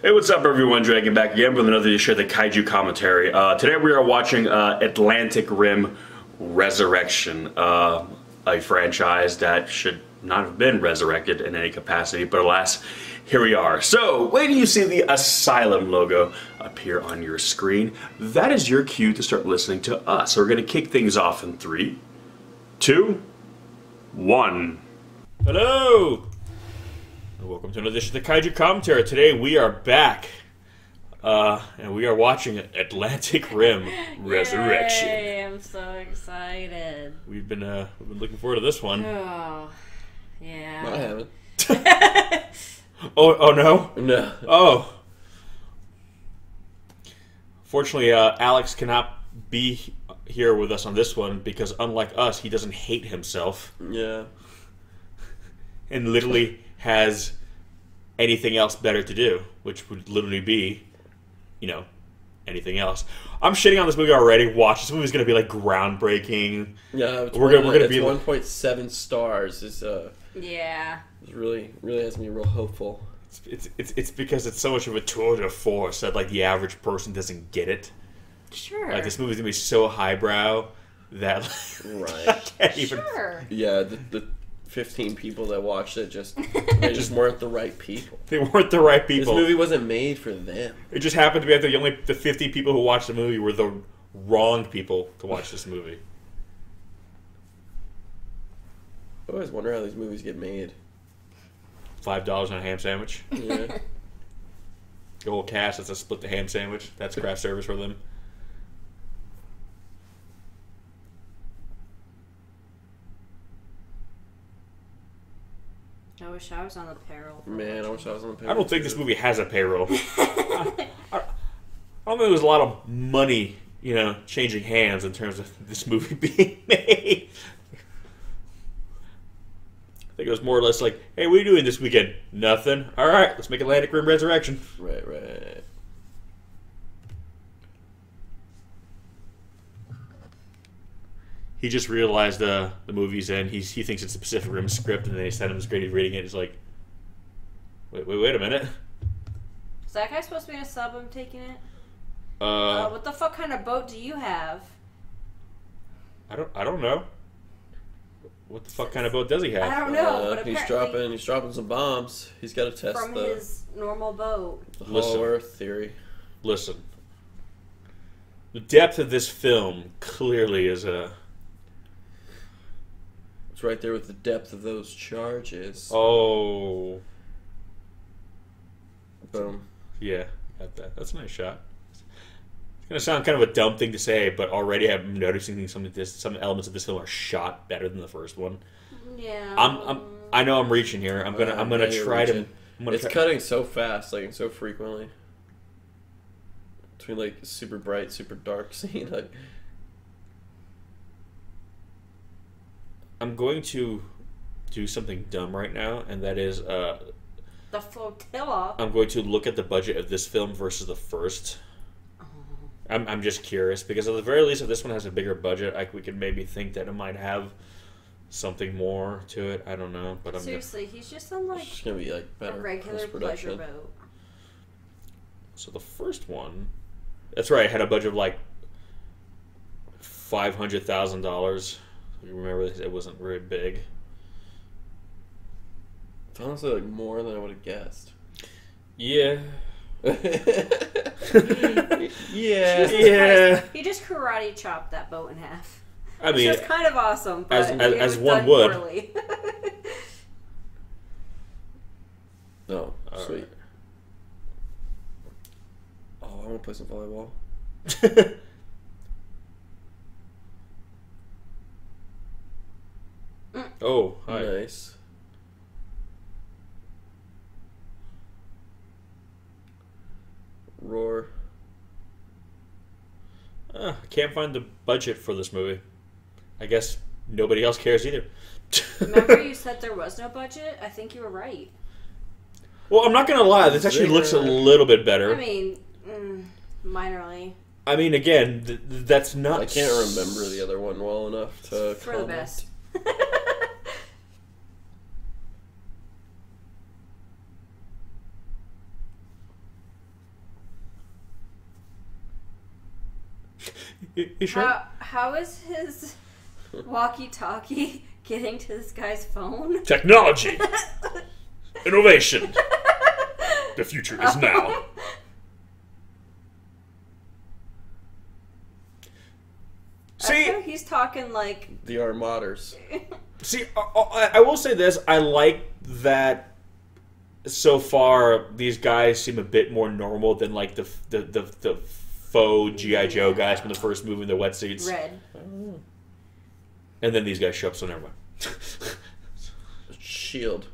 Hey, what's up everyone? Dragon back again with another edition of the Kaiju commentary. Today we are watching Atlantic Rim Resurrection, a franchise that should not have been resurrected in any capacity, but alas, here we are. So, wait till you see the Asylum logo appear on your screen. That is your cue to start listening to us. So we're going to kick things off in 3, 2, 1. Hello! Welcome to another edition of the Kaiju commentary. Today we are back, and we are watching Atlantic Rim Resurrection. Yay, I'm so excited. We've been looking forward to this one. Oh, yeah. No, I haven't. Oh no? No. Oh. Fortunately, Alex cannot be here with us on this one because, unlike us, he doesn't hate himself. Yeah. And literally has anything else better to do, which would literally be, you know, anything else. I'm shitting on this movie already. Watch, this movie's gonna be like groundbreaking. Yeah, we're gonna be 1.7 stars. Is Yeah. It really has me real hopeful. It's because it's so much of a tour de force that like the average person doesn't get it. Sure. Like this movie's gonna be so highbrow that Right. I can't even. Sure. Yeah, the 15 people that watched it they just weren't the right people. They weren't the right people. This movie wasn't made for them. It just happened to be that the 50 people who watched the movie were the wrong people to watch this movie. I always wonder how these movies get made. $5 on a ham sandwich. Yeah. The whole cast has to split the ham sandwich. That's craft service for them. I wish I was on the payroll. Man, I wish I was on the payroll. I don't think this movie has a payroll. I don't think there's a lot of money, you know, changing hands in terms of this movie being made. I think it was more or less like, hey, what are you doing this weekend? Nothing. All right, let's make Atlantic Rim Resurrection. Right. He just realized the movie's in. He thinks it's a Pacific Rim script, and they sent him this grade. He's reading it. He's like, wait a minute. Is that guy supposed to be in a sub? I'm taking it. What What the fuck kind of boat do you have? I don't know. What the fuck kind of boat does he have? I don't know. But he's dropping some bombs. He's got to test from his normal boat. the Hollow Earth theory. Listen. The depth of this film clearly is a... It's right there with the depth of those charges. Oh. Boom. Yeah, got that. That's a nice shot. It's going to sound kind of a dumb thing to say, but already I'm noticing some elements of this film are shot better than the first one. Yeah. I know I'm reaching here. I'm gonna try to. It's cutting so fast, like, and so frequently. Between like super bright, super dark scene, like. I'm going to do something dumb right now, and that is the flotilla. I'm going to look at the budget of this film versus the first. I'm just curious because at the very least, if this one has a bigger budget, we could maybe think that it might have something more to it. I don't know, but Seriously, he's just on like it's gonna be like a better regular pleasure boat. So the first one, that's right, had a budget of like $500,000. You remember it wasn't very big. It's honestly like more than I would have guessed. Yeah. Yeah. He just karate chopped that boat in half. I mean, it's kind of awesome, but as it was one done would. poorly. No, All sweet. right. Oh, I want to play some volleyball. Oh, hi. Nice. Roar. I can't find the budget for this movie. I guess nobody else cares either. Remember you said there was no budget? I think you were right. Well, I'm not going to lie. This actually looks a little bit better. I mean, minorly. I mean, again, that's not... I can't remember the other one well enough to For the comment. best. You sure? How is his walkie-talkie getting to this guy's phone? Technology. Innovation. The future is now. See, he's talking like The Armadas. see, I will say this: I like that. So far, these guys seem a bit more normal than like the faux GI Joe guys from the first movie in the wetsuits. red. And then these guys show up, so never mind. Shield.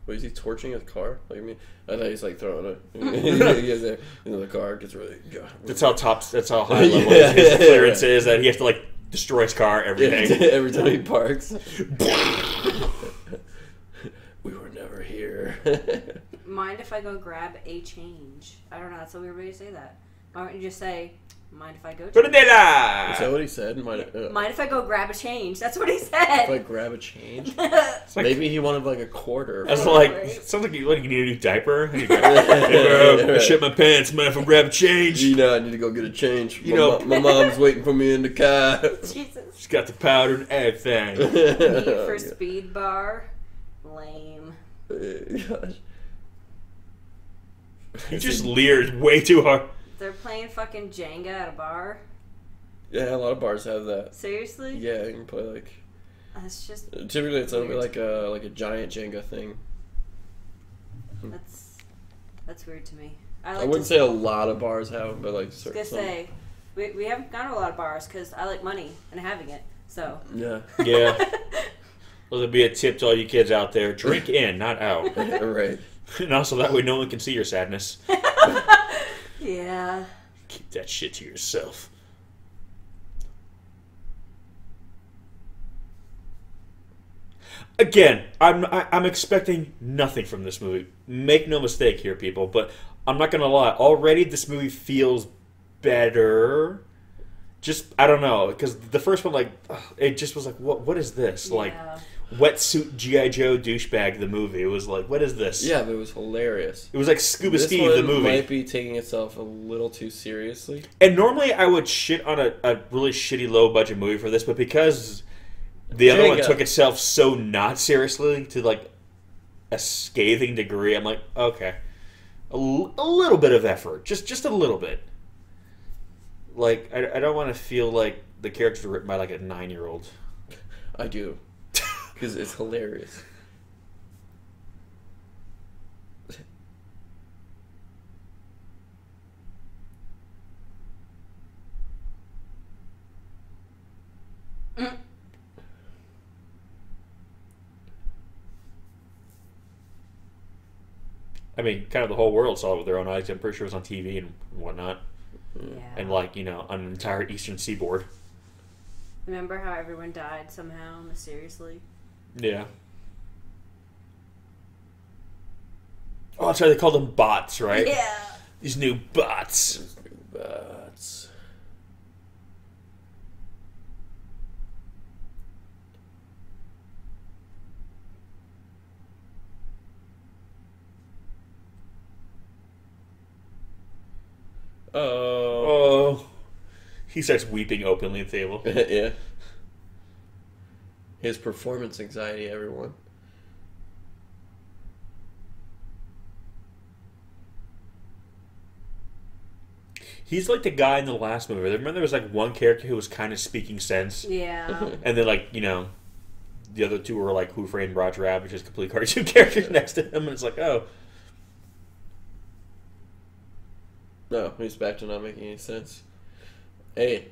Wait, is he torching his car? Like, I mean, I thought he's like throwing it. He has a, the car gets really. That's how high level his clearance is. That he has to like destroy his car every day. Every time he parks. We were never here. Mind if I go grab a change? I don't know. That's a weird way to say that. Why don't you just say, mind if I go? Is that what he said? Mind if I go grab a change? That's what he said. If I grab a change? Like, maybe he wanted like a quarter. That's like, sounds like you need a new diaper. Hey, bro, I shit my pants. Mind if I grab a change? You know, I need to go get a change. My mom's waiting for me in the car. Jesus. She's got the powder and everything. Need for speed bar. Lame. Gosh. He just leered way too hard. They're playing fucking Jenga at a bar. Yeah, a lot of bars have that. Seriously? Yeah, you can play like. That's just. Typically, it's only like a giant Jenga thing. That's weird to me. I wouldn't say a lot of bars have them, but like. I was gonna say, we haven't gone to a lot of bars because I like money and having it. So. Yeah. Yeah. Well, there'll be a tip to all you kids out there: drink in, not out. Right. And also that way, no one can see your sadness. Yeah. Keep that shit to yourself. Again, I'm expecting nothing from this movie. Make no mistake here, people. But I'm not gonna lie. Already, this movie feels better. Just I don't know, because the first one, like, it just was like, what is this? Yeah. Like, wetsuit G.I. Joe douchebag the movie. It was like, what is this? Yeah, but it was hilarious. It was like Scuba This Steve one the movie. Might be taking itself a little too seriously. And normally I would shit on a really shitty low budget movie for this, but because the other one took itself so not seriously to like a scathing degree, I'm like, okay, a little bit of effort, just a little bit. Like I don't want to feel like the characters are written by like a 9-year-old. I do. Because it's hilarious. I mean, kind of the whole world saw it with their own eyes. I'm pretty sure it was on TV and whatnot. Yeah. And like, on an entire eastern seaboard. Remember how everyone died somehow, mysteriously? Yeah. Oh, that's right. They called them bots, right? Yeah. These new bots. But Oh. He starts weeping openly at the table. yeah. His performance anxiety, everyone. He's like the guy in the last movie. Remember there was like one character who was kind of speaking sense? Yeah. And then like, the other two were like Who Framed Roger Rabbit, just complete cartoon characters next to him. And it's like, oh. No, he's back to not making any sense. Hey,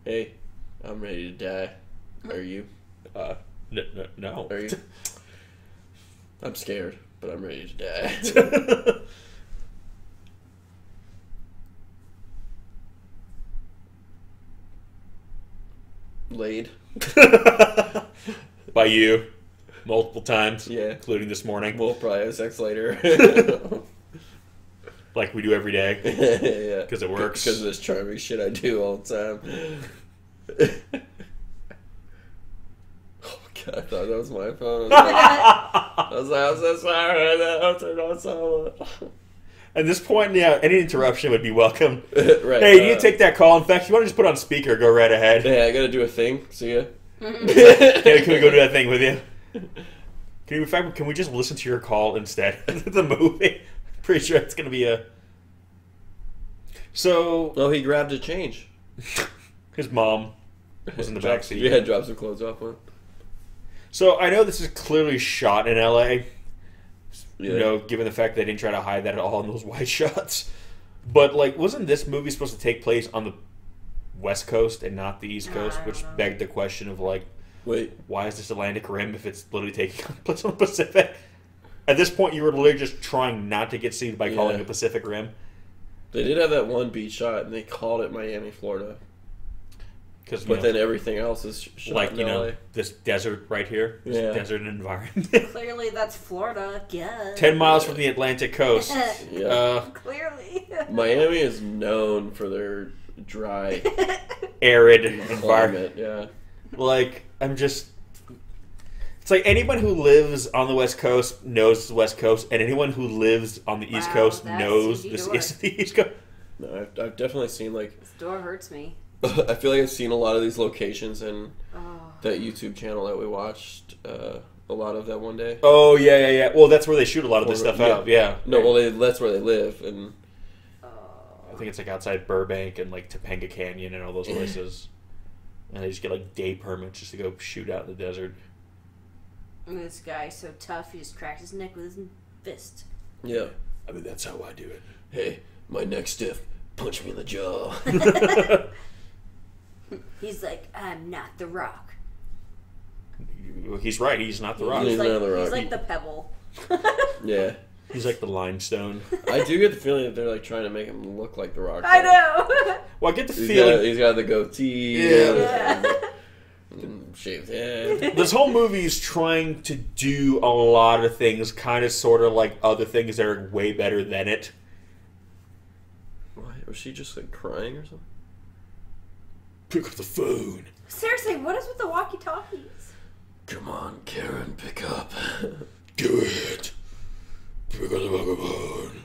I'm ready to die. Are you? No. Are you? I'm scared, but I'm ready to die. Laid. By you. Multiple times. Yeah. Including this morning. We'll probably have sex later. Like we do every day. Yeah. Because it works. Because of this charming shit I do all the time. Oh god, I thought that was my phone. I was like, I'm so sorry. I turned on silent. At this point, yeah, any interruption would be welcome. Right. Hey, you need to take that call. In fact, you want to just put it on speaker? Go right ahead. Yeah, I gotta do a thing. See ya. Can we go do that thing with you? In fact, can we just listen to your call instead? The movie. Pretty sure it's gonna be a. So. Oh, he grabbed a change. His mom was in the backseat. Yeah, dropped some clothes off one. So I know this is clearly shot in L.A. Yeah. You know, given the fact they didn't try to hide that at all in those wide shots. But like, wasn't this movie supposed to take place on the West Coast and not the East Coast? I Which don't know. begged the question of like, Wait. why is this Atlantic Rim if it's literally taking place on the Pacific? At this point, you were literally just trying not to get sued by calling it Pacific Rim. They did have that one beach shot, and they called it Miami, Florida. But then everything else is shot like, in you know, LA. this desert right here, this desert environment. Clearly, that's Florida. Yeah. 10 miles from the Atlantic coast. Yeah. Clearly. Miami is known for their dry, Arid environment. climate. Yeah. Like, I'm just... It's like anyone who lives on the West Coast knows the West Coast, and anyone who lives on the East Coast that's knows easy this door. is the East Coast. No, I've definitely seen, like... This door hurts me. I feel like I've seen a lot of these locations in Oh. that YouTube channel that we watched a lot of that one day. Oh, yeah. Well, that's where they shoot a lot of this stuff Yeah. out, yeah. No, well, that's where they live, and I think it's like outside Burbank and like Topanga Canyon and all those places. And they just get like day permits just to go shoot out in the desert. And this guy's so tough, he just cracked his neck with his fist. yeah. I mean, that's how I do it. Hey, my neck's stiff. Punch me in the jaw. He's like, I'm not the Rock. He's right, he's not the Rock. He's not the Rock. He's like the pebble. Yeah. He's like the limestone. I do get the feeling that they're like trying to make him look like the Rock. I know. Well, I get the He's feeling... got the goatee. Yeah. And shaved head. This whole movie is trying to do a lot of things, kind of sort of like other things that are way better than it. Why? Was she just like crying or something? Pick up the phone. Seriously, what is with the walkie-talkies? Come on, Karen, pick up. Do it. Pick up the fucking phone.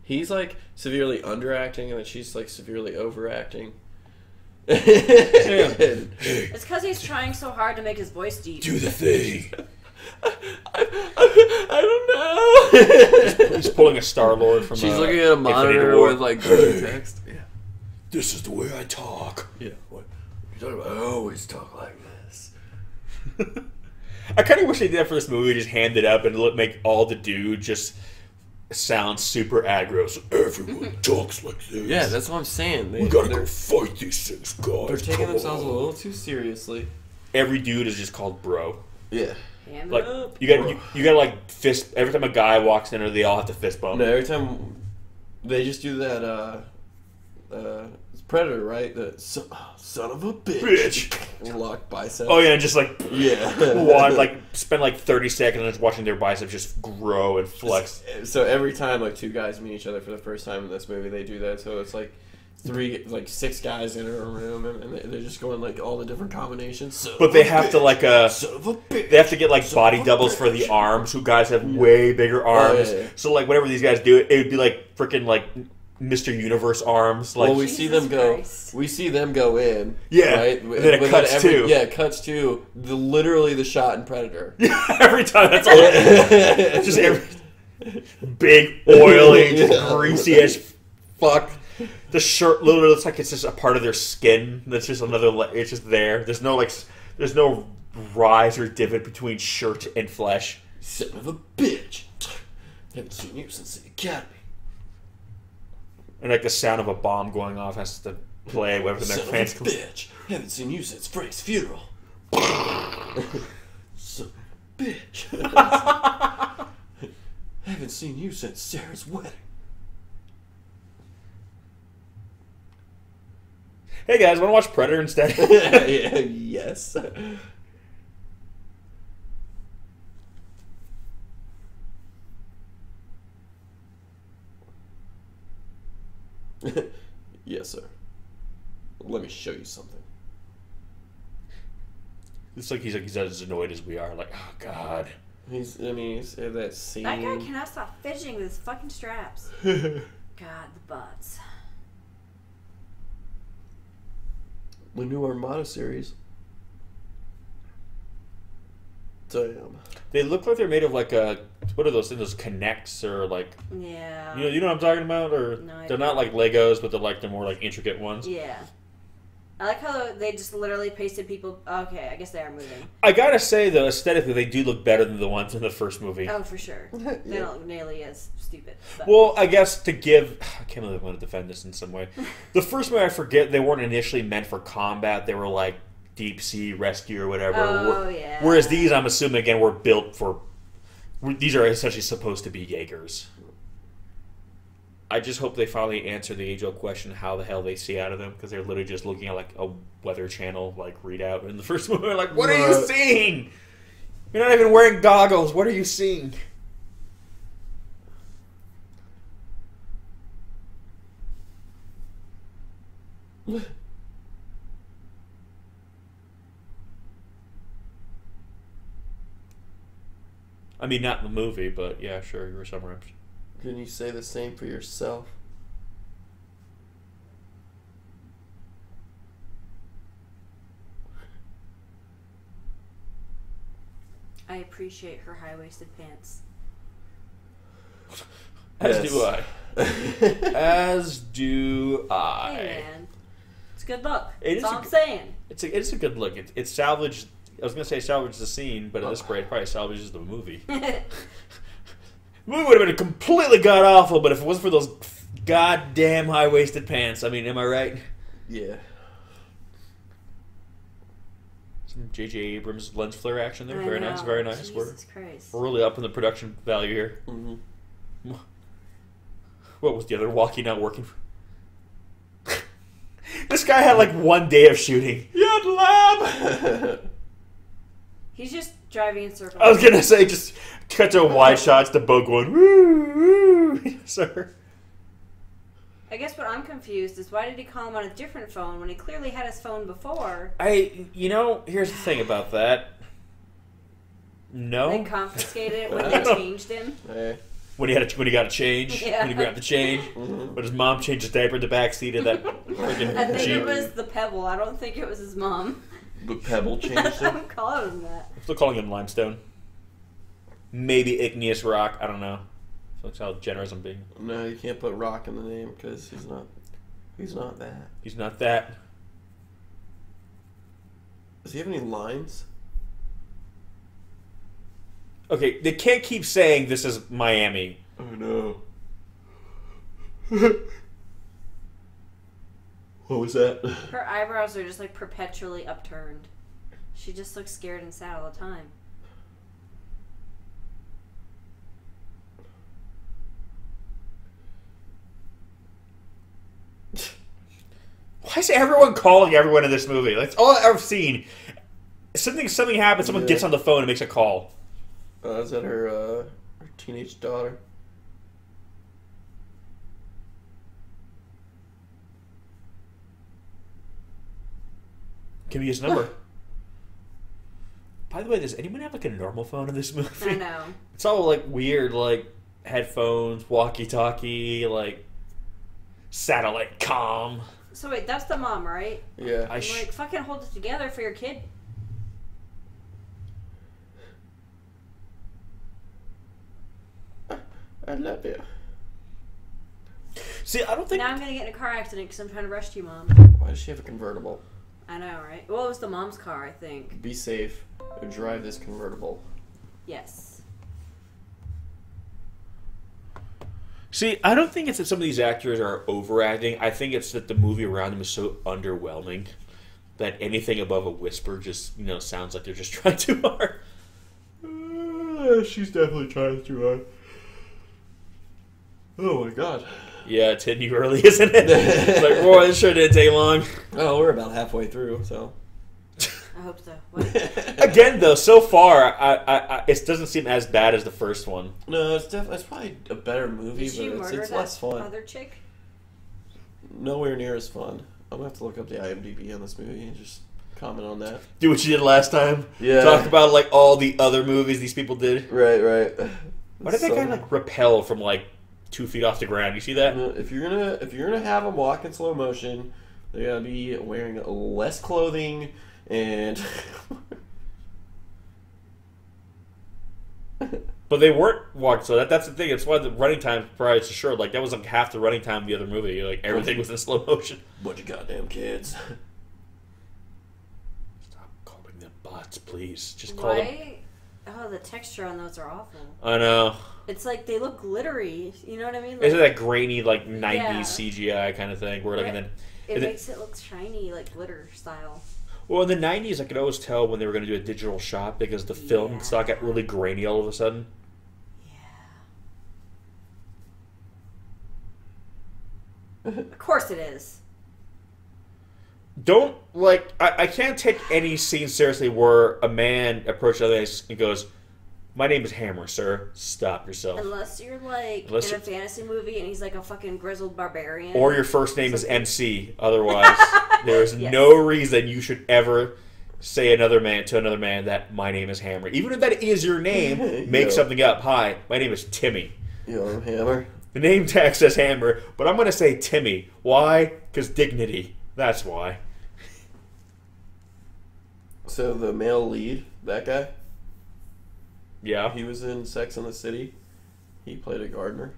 He's like severely underacting, and then she's like severely overacting. It's because he's trying so hard to make his voice deep. Do the thing. I don't know. He's pulling a Star-Lord from She's a looking at a Infinity monitor War. with like green text. Yeah. This is the way I talk. Yeah. What? You're talking about? I always talk like this. I kind of wish they did that for this movie. Just hand it up and make all the dudes just sound super aggro. So everyone talks like this. Yeah, that's what I'm saying. We gotta go fight these things, guys. They're taking Come themselves a on. little too seriously. Every dude is just called bro. Yeah. Hand Like it up. you got to like fist every time a guy walks in, or they all have to fist bump. No, every time they just do that. It's Predator, right? The son of a bitch. Lock biceps. Oh yeah, just like Yeah. like spend like 30 seconds just watching their biceps just grow and flex. So every time like two guys meet each other for the first time in this movie, they do that. So it's like six guys in a room, and they're just going like all the different combinations. But they have to like Son of a bitch. they have to get like body doubles for the arms. Who guys have way bigger arms. yeah. So like whenever these guys do it, it would be like freaking like Mr. Universe arms. Like Well, we see them go. Christ. We see them go in. Yeah, right. and then it Within cuts to. Yeah, it cuts to literally the shot in Predator. every time that's all. Just every big oily, just greasy as fuck. The shirt literally looks like it's just a part of their skin. That's just another. It's just there. There's no rise or divot between shirt and flesh. Son of a bitch. Haven't seen you since the academy. And like the sound of a bomb going off has to play whenever their Son fans of a come. bitch. Haven't seen you since Frank's funeral. Son of a bitch. Haven't seen you since Sarah's wedding. Hey guys, want to watch Predator instead? Yeah, yes. Yes, sir. Let me show you something. It's like he's as annoyed as we are. Like, oh god. He's that scene. That guy cannot stop fidgeting with his fucking straps. God, the butts. The new Armada series. Damn. They look like they're made of like a, what are those things? Those connects or like, Yeah. you know what I'm talking about? Or No, they're not like Legos, but they're more like intricate ones. Yeah. I like how they just literally pasted people. Okay, I guess they are moving. I gotta say though, aesthetically they do look better than the ones in the first movie. Oh, for sure. They don't look nearly as stupid. But. Well, I guess to give, I can't believe I want to defend this in some way. The first movie, I forget, they weren't initially meant for combat. They were like deep sea rescue or whatever. Oh, yeah. Whereas these, I'm assuming again, were built for. These are essentially supposed to be Jaegers. I just hope they finally answer the age-old question: how the hell they see out of them? Because they're literally just looking at like a Weather Channel like readout in the first movie. Like, what are you seeing? You're not even wearing goggles. What are you seeing? I mean, not in the movie, but yeah, sure, you were somewhere. Can you say the same for yourself? I appreciate her high-waisted pants. As do I. As do I. Hey, man. It's a good look. It That's all I'm saying. It's a good look. It's salvaged. I was gonna say salvaged the scene, but at this point, it probably salvages the movie. The movie would have been completely god awful, but if it wasn't for those goddamn high waisted pants, I mean, am I right? Yeah. Some J.J. Abrams lens flare action there. I Very know. nice, very nice. Jesus Christ. We're really up in the production value here. Mm-hmm. What was the other walkie not working? This guy had like one day of shooting. Yad Lab! He's just driving in circles. I was gonna say, just cut to wide shots, the boat going, woo, woo, sir. I guess what I'm confused is why did he call him on a different phone when he clearly had his phone before? Here's the thing about that. No. They confiscated it when they changed him. Hey. When he got a change, Yeah. when he grabbed the change, when his mom changed his diaper in the back seat of that freaking I think Jeep. it was the Pebble. I don't think it was his mom. The Pebble changed I'm it? calling him that. I'm still calling him limestone. Maybe igneous rock. I don't know. That's how generous I'm being. No, you can't put rock in the name because he's not that. He's not that. Does he have any lines? Okay, they can't keep saying this is Miami. Oh no. What was that? Her eyebrows are just like perpetually upturned. She just looks scared and sad all the time. Why is everyone calling everyone in this movie? That's all I've seen. Something happens, someone gets on the phone and makes a call. Is that her teenage daughter? Give me his number. By the way, does anyone have like a normal phone in this movie? I know. It's all like weird, like headphones, walkie-talkie, like satellite comm. So wait, that's the mom, right? Yeah. Like, fucking hold it together for your kid. I love you. See, I don't think. Now I'm gonna get in a car accident because I'm trying to rush you, Mom. Why does she have a convertible? I know, right? Well, it was the mom's car, I think. Be safe. Drive this convertible. Yes. See, I don't think it's that some of these actors are overacting. I think it's that the movie around them is so underwhelming that anything above a whisper just, sounds like they're just trying too hard. She's definitely trying too hard. Oh my god. Yeah, it's hitting you early, isn't it? It's like, boy, this sure didn't take long. Oh, we're about halfway through, so. I hope so. What? Again, though, so far, it doesn't seem as bad as the first one. No, it's probably a better movie, Did she but murder it's that less fun. other chick? nowhere near as fun. I'm gonna have to look up the IMDb on this movie and just comment on that. Do what you did last time. Yeah. Talk about like all the other movies these people did. Right. Why did that guy like rappel from like 2 feet off the ground? You see that? If you're gonna have them walk in slow motion, they gotta be wearing less clothing and. But they weren't walking, so that's the thing. It's why the running time probably is short. Like that was like half the running time of the other movie. Like everything was in slow motion. Bunch of goddamn kids. Stop calling them bots, please. Just call them. Oh, the texture on those are awful. I know. It's like they look glittery. You know what I mean? Like, Isn't that grainy like 90s CGI kind of thing? Where like and then it makes it look shiny, like glitter style. Well, in the 90s, I could always tell when they were going to do a digital shot because the film stock got really grainy all of a sudden. Of course it is. Don't, like, I can't take any scene seriously where a man approaches another and goes, "My name is Hammer, sir. Stop yourself." Unless you're, like, in a fantasy movie and he's, like, a fucking grizzled barbarian. Or your first name is MC. Otherwise, there is no reason you should ever say to another man that my name is Hammer. Even if that is your name, make something up. "Hi, my name is Timmy." Yo, I'm Hammer. The name tag says Hammer, but I'm going to say Timmy. Why? Because dignity. That's why. So the male lead, that guy? Yeah. He was in Sex and the City. He played a gardener.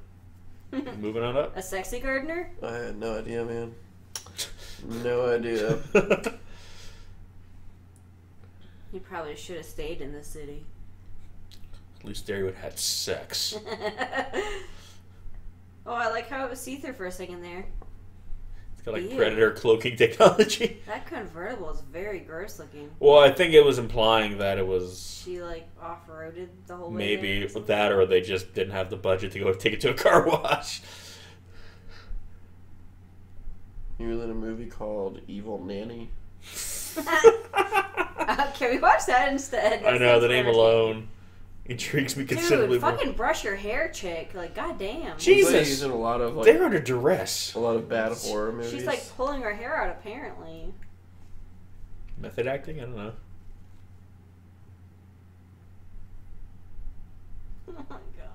Moving on up. A sexy gardener? I had no idea, man. No idea. He probably should have stayed in the city. At least there you would have had sex. Oh, I like how it was see-through for a second there. It's got like Predator cloaking technology. That convertible is very gross looking. Well, I think it was implying that it was... She like off-roaded the whole way. Maybe that, or they just didn't have the budget to go take it to a car wash. He was in a movie called Evil Nanny. Can we watch that instead? I know, the name alone intrigues me considerably. Dude, fucking brush your hair, chick. Like, goddamn. Jesus. Like he's in a lot of, like, they're under duress. A lot of bad horror movies. She's like pulling her hair out, apparently. Method acting? I don't know. Oh my god.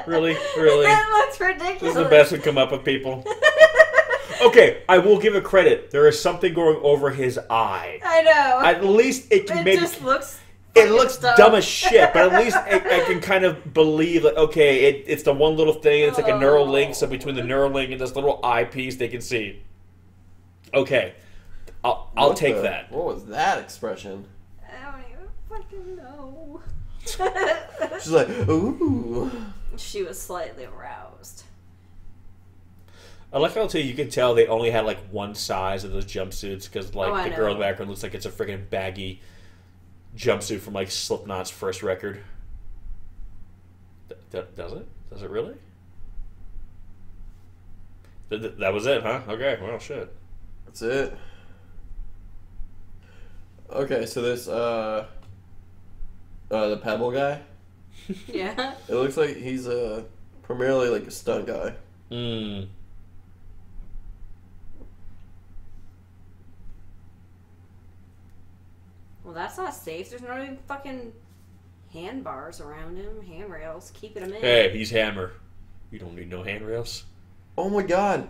Really? That looks ridiculous. This is the best we come up with, people. Okay, I will give it credit. There is something going over his eye. I know. At least it can maybe... Just looks... It looks dumb as shit, but at least I can kind of believe that, okay, it's the one little thing, it's like a neural link, so between the neural link and this little eyepiece, they can see. Okay. I'll take that. What was that expression? I don't even fucking know. She's like, ooh. She was slightly aroused. I like how you can tell they only had like one size of those jumpsuits because like the girl in the background looks like it's a freaking baggy jumpsuit from like Slipknot's first record. Does it? Does it really? That was it, huh? Okay, well, shit. That's it. Okay, so this the Pebble guy. Yeah. It looks like he's primarily like a stunt guy. Mm. Well, that's not safe. There's not even fucking handbars around him, handrails, keeping him in. Hey, he's Hammer. You don't need no handrails. Oh my god.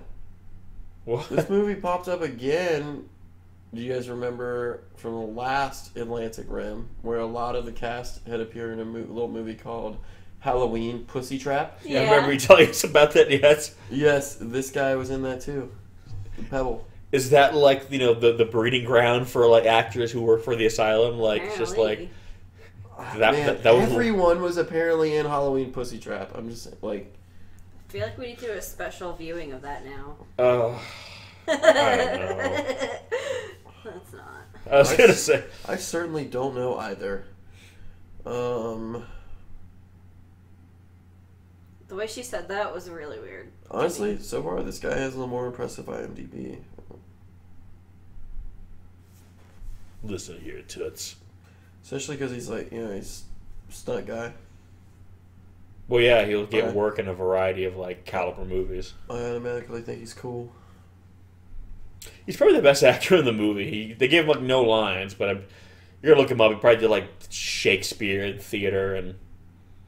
What? This movie popped up again. Do you guys remember from the last Atlantic Rim where a lot of the cast had appeared in a little movie called Halloween Pussy Trap? Yeah. I remember you telling us about that, yes. Yes, this guy was in that too. The Pebble. Is that like, you know, the breeding ground for like actors who work for the asylum? Like, apparently. Just like that was everyone was apparently in Halloween Pussy Trap. I'm just like, I feel like we need to do a special viewing of that now. I don't know. That's not. I was gonna say. I certainly don't know either. The way she said that was really weird. Honestly, so far this guy has a little more impressive IMDb. Listen here, toots. Especially because he's like, you know, he's a stunt guy. Well, yeah, he'll get Okay. work in a variety of like caliber movies. I automatically think he's cool. He's probably the best actor in the movie. They gave him like no lines, but you're gonna look him up. He probably did like Shakespeare in theater, and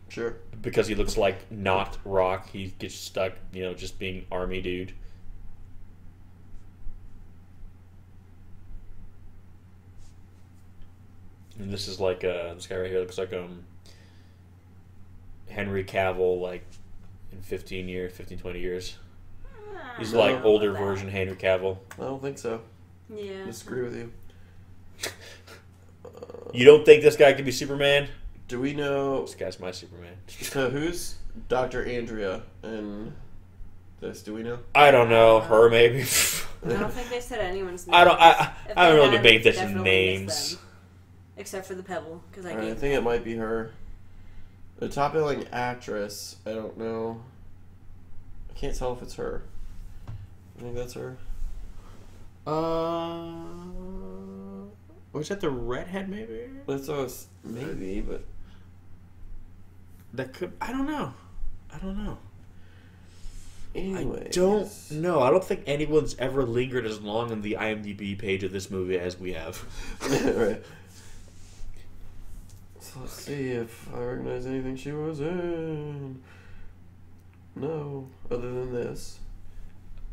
Sure. because he looks like not Rock, he gets stuck, just being army dude. And this is like this guy right here looks like Henry Cavill, like in 15 years, 15, 20 years. He's No. like older version Henry Cavill. I don't think so. Yeah. Disagree with you. You don't think this guy could be Superman? Do we know? This guy's my Superman. So who's Dr. Andrea in this? Do we know? I don't know. Her maybe. I don't think they said anyone's name. I don't. I If haven't they really had, been paying it's attention to definitely missed names. them. Except for the Pebble, because I Alright, I gave think it might be her. The top billing actress. I don't know. I can't tell if it's her. I think that's her. Was that the redhead? Maybe That's us. Maybe, but that could. I don't know. anyway. I don't know. I don't think anyone's ever lingered as long on the IMDb page of this movie as we have. Right. So let's see if I recognize anything she was in. No, other than this.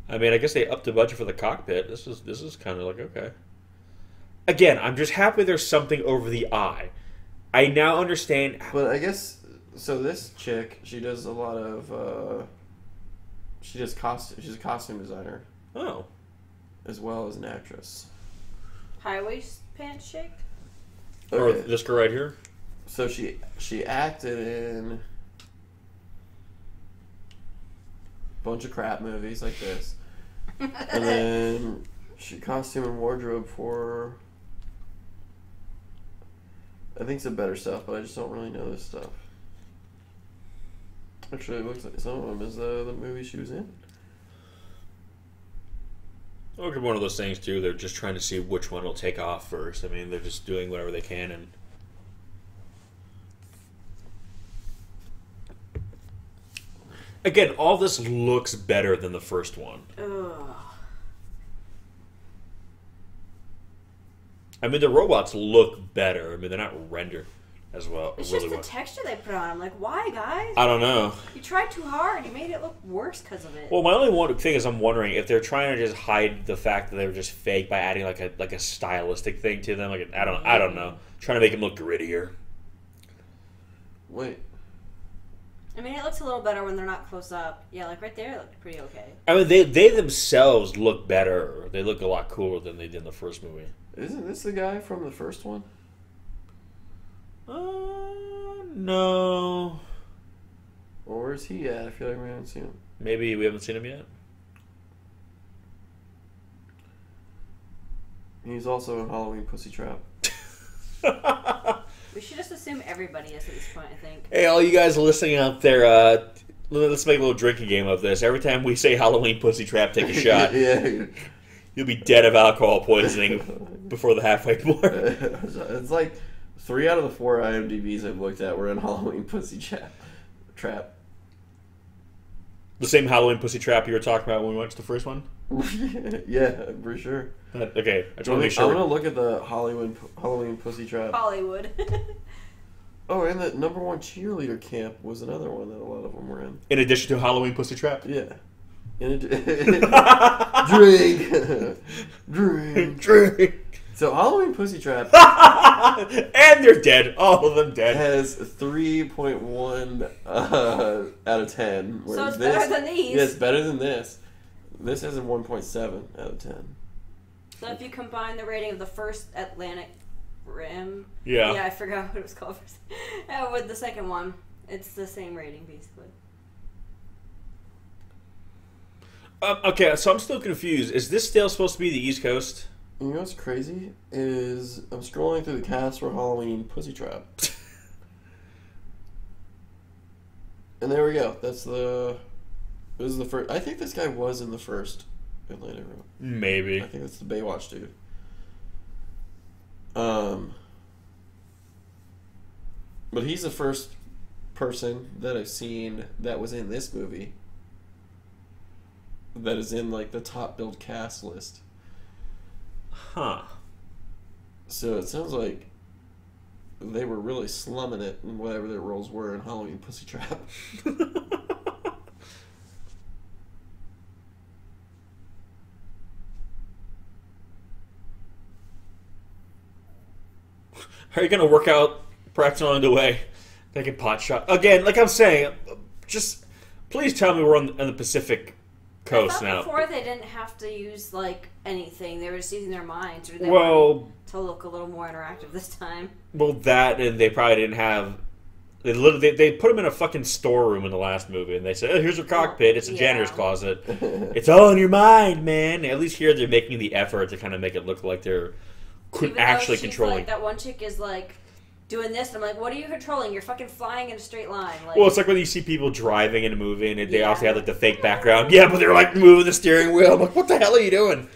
I mean, I guess they upped the budget for the cockpit. This is kind of like okay. Again, I'm just happy there's something over the eye. I now understand. But I guess so. This chick, she does a lot of. She does costume. She's a costume designer Oh, as well as an actress. High waist pants chick? or Okay. this girl right here. So she acted in a bunch of crap movies like this, and then she costume and wardrobe for. I think some better stuff, but I just don't really know this stuff. Actually, it looks like some of them is the movie she was in. Look at one of those things too. They're just trying to see which one will take off first. I mean, they're just doing whatever they can, and again, all this looks better than the first one. Ugh. I mean, the robots look better. I mean, they're not rendered as well. It's really just the well. texture they put on. I'm like, why, guys? I don't know. You tried too hard. You made it look worse because of it. Well, my only one thing is I'm wondering if they're trying to just hide the fact that they were just fake by adding like a stylistic thing to them. Like I don't know, trying to make them look grittier. Wait, I mean, it looks a little better when they're not close up. Yeah, like right there, it looked pretty okay. I mean, they themselves look better. They look a lot cooler than they did in the first movie. isn't this the guy from the first one? No. Or where's he at? I feel like we haven't seen him. Maybe we haven't seen him yet. He's also in Halloween Pussy Trap. We should just assume everybody is at this point, I think. Hey, all you guys listening out there, let's make a little drinking game of this. Every time we say Halloween Pussy Trap, take a shot. Yeah. You'll be dead of alcohol poisoning before the halfway point. It's like 3 out of the 4 IMDb's I've looked at were in Halloween Pussy Trap. The same Halloween Pussy Trap you were talking about when we watched the first one? Yeah, for sure. Okay, I just want to I'm make sure. gonna look at the Halloween Pussy Trap. Hollywood. Oh, and the number 1 cheerleader camp was another one that a lot of them were in. In addition to Halloween Pussy Trap? Yeah. Drink. Drink. So Halloween Pussy Trap And they're dead. All of them dead. has 3.1 out of 10. So whereas it's better than these. Yeah, it's better than this. This has a 1.7 out of 10. So if you combine the rating of the first Atlantic Rim, Yeah. I forgot what it was called, with the second one, it's the same rating basically. Okay, so I'm still confused. Is this still supposed to be the East Coast? You know what's crazy is I'm scrolling through the cast for Halloween Pussy Trap, and there we go. This is the first. I think this guy was in the first Atlanta Room. Maybe. I think that's the Baywatch dude. But he's the first person that I've seen that was in this movie that is in like the top billed cast list. Huh. So it sounds like they were really slumming it in whatever their roles were in Halloween Pussy Trap. Are you gonna work out practice on the way? Taking pot shot again. Like I'm saying, just please tell me we're on the Pacific Coast now. Before they didn't have to use like anything; they were just using their minds. Or they Well, wanted to look a little more interactive this time. well, that and they probably didn't have. They put them in a fucking storeroom in the last movie, and they said, "Oh, here's your cockpit. It's a janitor's closet. It's all in your mind, man." At least here they're making the effort to kind of make it look like they're actually controlling. Like, that one chick is like doing this, and I'm like, "What are you controlling? You're fucking flying in a straight line." Like, Well, it's like when you see people driving in a movie, and they also have like the fake background. Yeah, but they're like moving the steering wheel. I'm like, what the hell are you doing?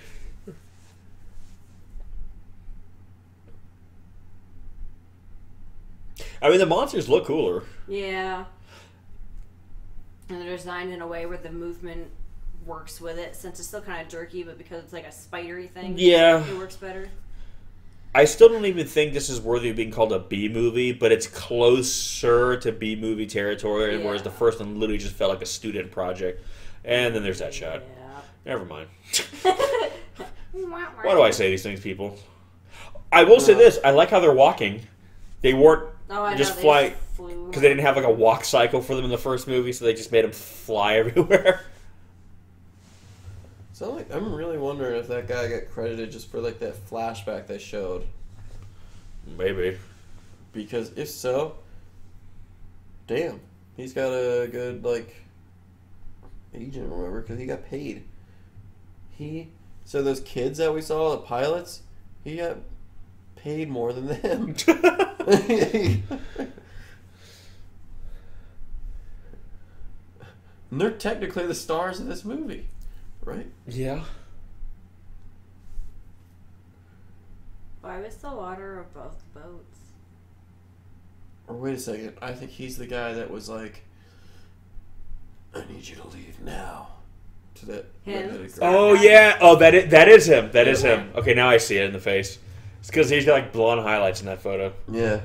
I mean, the monsters look cooler. yeah, and they're designed in a way where the movement works with it, since it's still kind of jerky, but because it's like a spidery thing, Yeah. it works better. I still don't even think this is worthy of being called a B movie, but it's closer to B movie territory, Yeah. whereas the first one literally just felt like a student project. And then there's that shot. Yeah. Never mind. Why do I say these things, people? I will say this. I like how they're walking. They weren't just fly because they didn't have like a walk cycle for them in the first movie, so they just made them fly everywhere. So like, I'm really wondering if that guy got credited just for like that flashback they showed. Maybe. Because if so, damn, he's got a good like agent or whatever, because he got paid. So those kids that we saw, the pilots, he got paid more than them. And they're technically the stars of this movie, right? Yeah. Why was the water of both boats? Or wait a second, I think he's the guy that was like, "I need you to leave now." To that Him? redheaded girl. Oh yeah. Oh, that is him. That is him. Okay, now I see it in the face. It's because he's got like blonde highlights in that photo. Yeah.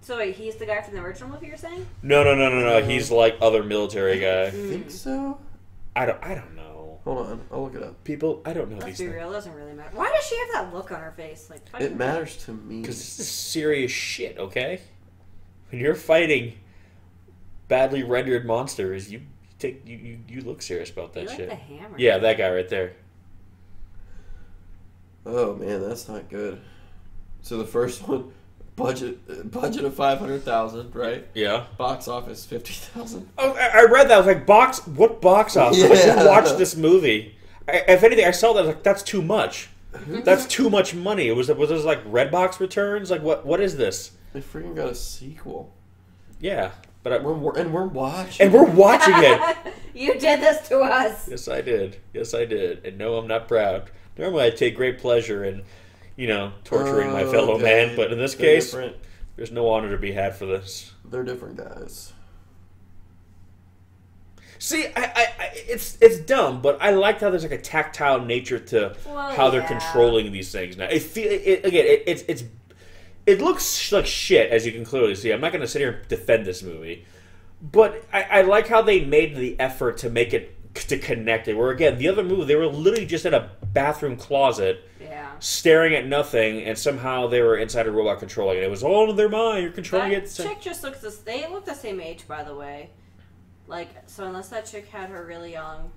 So wait, he's the guy from the original movie you're saying? No. He's like other military guy. I think so. I don't know. Hold on, I'll look it up. People, I don't know Let's these be things. real, it doesn't really matter. Why does she have that look on her face? Like, It matters to me. Because this is serious shit, okay? When you're fighting badly rendered monsters, you look serious about that like shit. the hammer. Yeah, that guy right there. Oh man, that's not good. So the first one, budget of 500,000, right? Yeah. Box office 50,000. Oh, I read that. I was like, what box office? I Yeah. just watched this movie. If anything, I saw that. I was like, that's too much. That's too much money. Was this like Redbox returns? Like, what is this? They freaking got a sequel. Yeah. But We're watching. and we're watching it. You did this to us. Yes, I did. And no, I'm not proud. Normally, I take great pleasure in, torturing my fellow man. But in this They're case, different. there's no honor to be had for this. They're different guys. See, it's dumb, but I like how there's like a tactile nature to how they're controlling these things now. It looks like shit, as you can clearly see. I'm not going to sit here and defend this movie, but I like how they made the effort to make it to connect it. Where again, the other movie, they were literally just in a bathroom closet, staring at nothing, and somehow they were inside a robot controlling it. It was all in their mind. You're controlling that it. Chick just looks they look the same age, by the way. Like, so unless that chick had her really young.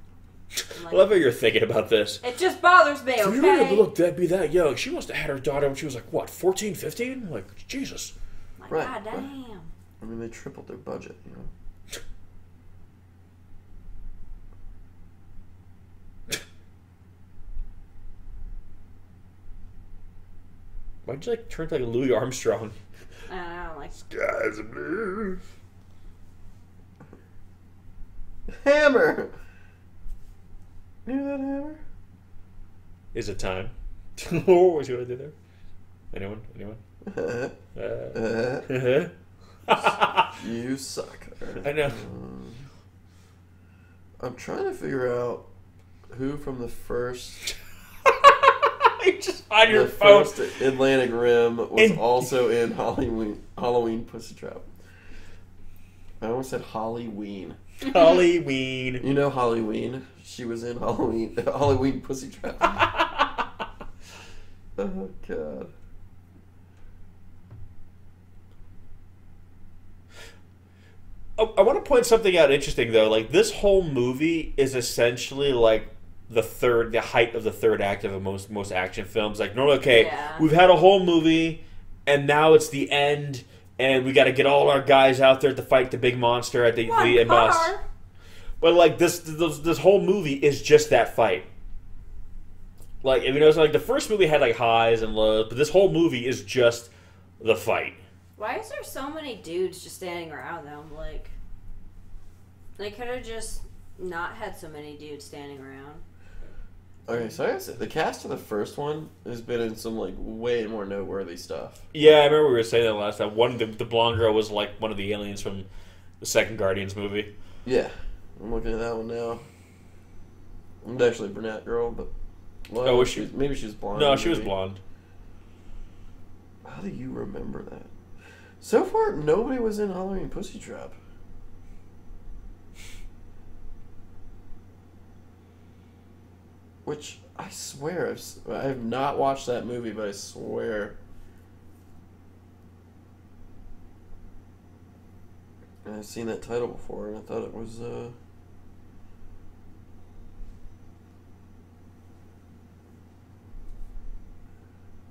I love how you're thinking about this. It just bothers me, For you to okay? look be that young, she must have had her daughter when she was like, what, 14, 15? Like, Jesus. Like, Right, God damn. right. I mean, they tripled their budget, Why'd you like turn to like Louis Armstrong? I don't know, like, Skies of blue. Hammer! You know that hammer? Is it time? Oh, see what I did there? Anyone? You suck. I know. I'm trying to figure out who from the first... You're just on your the phone. first Atlantic Rim was also in Halloween Pussy Trap. I almost said Halloween. Halloween. You know Halloween? She was in Halloween Pussy Trap. Oh, God. I want to point something out interesting, though. Like, this whole movie is essentially, like, the height of the third act of most action films. Like, normally, okay, we've had a whole movie, and now it's the end, and we got to get all our guys out there to fight the big monster at the end boss. But, like, this whole movie is just that fight. Like, if you notice, like, the first movie had, like, highs and lows, but this whole movie is just the fight. Why is there so many dudes just standing around them? Like, they could have just not had so many dudes standing around. Okay, so I guess the cast of the first one has been in some, like, way more noteworthy stuff. Yeah, I remember we were saying that last time. The blonde girl was, like, one of the aliens from the second Guardians movie. Yeah, I'm looking at that one now. It's actually a brunette girl, but... Well, was she? Maybe she was blonde. No, she was blonde. How do you remember that? So far, nobody was in Halloween Pussy Trap. Which, I swear, I have not watched that movie, but I swear. I've seen that title before, and I thought it was,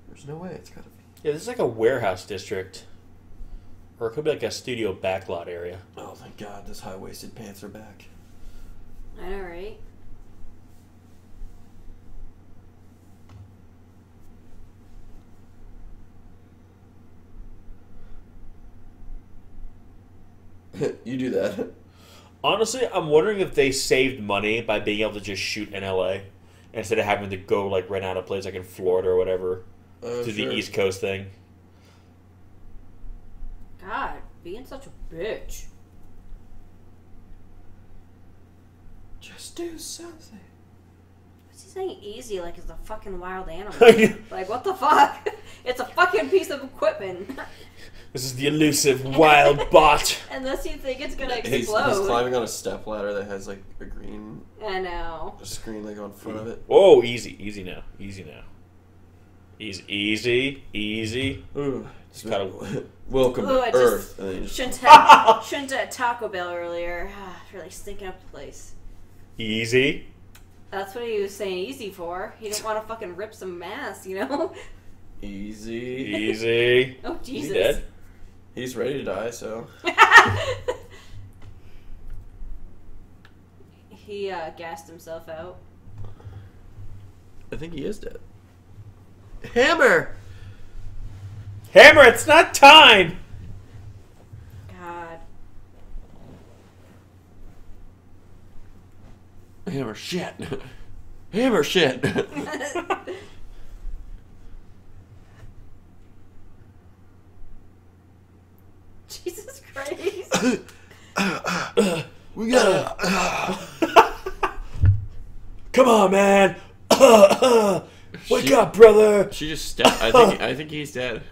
There's no way it's gotta be. Yeah, this is like a warehouse district. Or it could be like a studio backlot area. Oh, thank God, those high-waisted pants are back. I know, right? You do that. Honestly, I'm wondering if they saved money by being able to just shoot in LA instead of having to go, like, rent out a place like in Florida or whatever to the East Coast thing. God, being such a bitch. Just do something. What's he saying easy like it's a fucking wild animal? Like, what the fuck? It's a fucking piece of equipment. This is the elusive wild bot. Unless you think it's gonna He's explode. climbing on a stepladder that has, like, a green... I know. A screen, like, on front of it. Whoa, easy. Easy now. Easy now. Easy. Ooh. Just gotta... Welcome Ooh, I to Earth. And then you shouldn't have Taco Bell earlier. Really stinking up the place. Easy. That's what he was saying easy for. He didn't want to fucking rip some mass, you know? Easy. Oh, Jesus. Is he dead? He's ready to die, so... He gassed himself out. I think he is dead. Hammer! Hammer, it's not time! God. Hammer shit. Hammer shit. Jesus Christ. We gotta... Come on, man! Wake up, brother! She just stabbed... I think he's dead.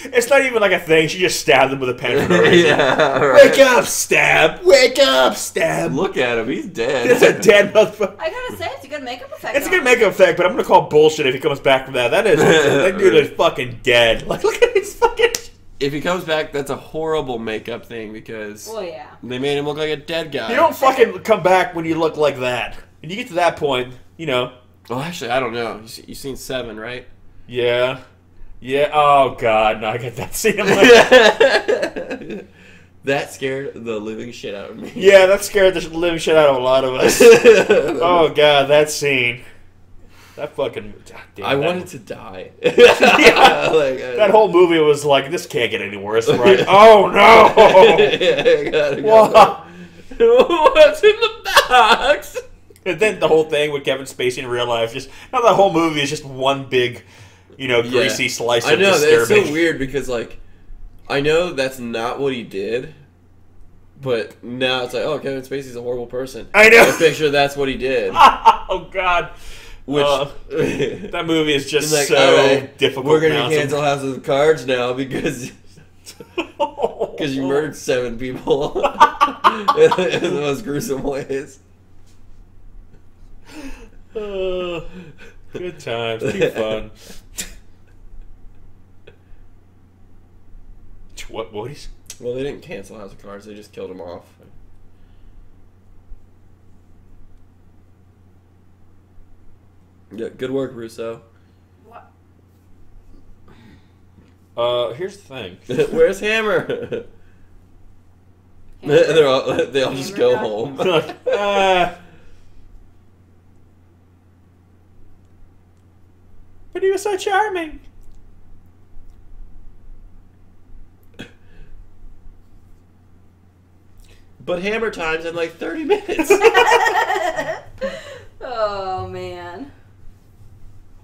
It's not even like a thing. She just stabbed him with a pen for no reason. Yeah, right. Wake up, stab! Wake up, stab! Look at him. He's dead. It's a dead motherfucker. I gotta say, it's a good makeup effect. It's a good makeup effect, but I'm gonna call bullshit if he comes back from that. That dude is fucking dead. Like, look at his fucking... If he comes back, that's a horrible makeup thing because... Well, yeah. They made him look like a dead guy. You don't fucking come back when you look like that. When you get to that point, you know. Well, actually, I don't know. You've seen Seven, right? Yeah. Yeah. Oh, God. No, I get that scene. That scared the living shit out of me. Yeah, that scared the living shit out of a lot of us. Oh, God, that scene. That fucking... Damn, I wanted to die. Yeah. That whole movie was like, this can't get any worse, right? Oh, no! Yeah, what's in the box? And then the whole thing with Kevin Spacey in real life, just... Now the whole movie is just one big, greasy slice of I know, disturbing. that's so weird because, like... I know that's not what he did, but now it's like, oh, Kevin Spacey's a horrible person. I know. I picture that's what he did. Oh God. Which That movie is just like, so alright, difficult. we're gonna now. cancel House of Cards now because you murdered 7 people in the most gruesome ways. Good times, too fun. What boys? Well, they didn't cancel House of Cards; they just killed him off. Yeah, good work, Russo. What? Here's the thing. Where's Hammer? They all just go home. But he was so charming. But Hammer time's in like 30 minutes. Oh man.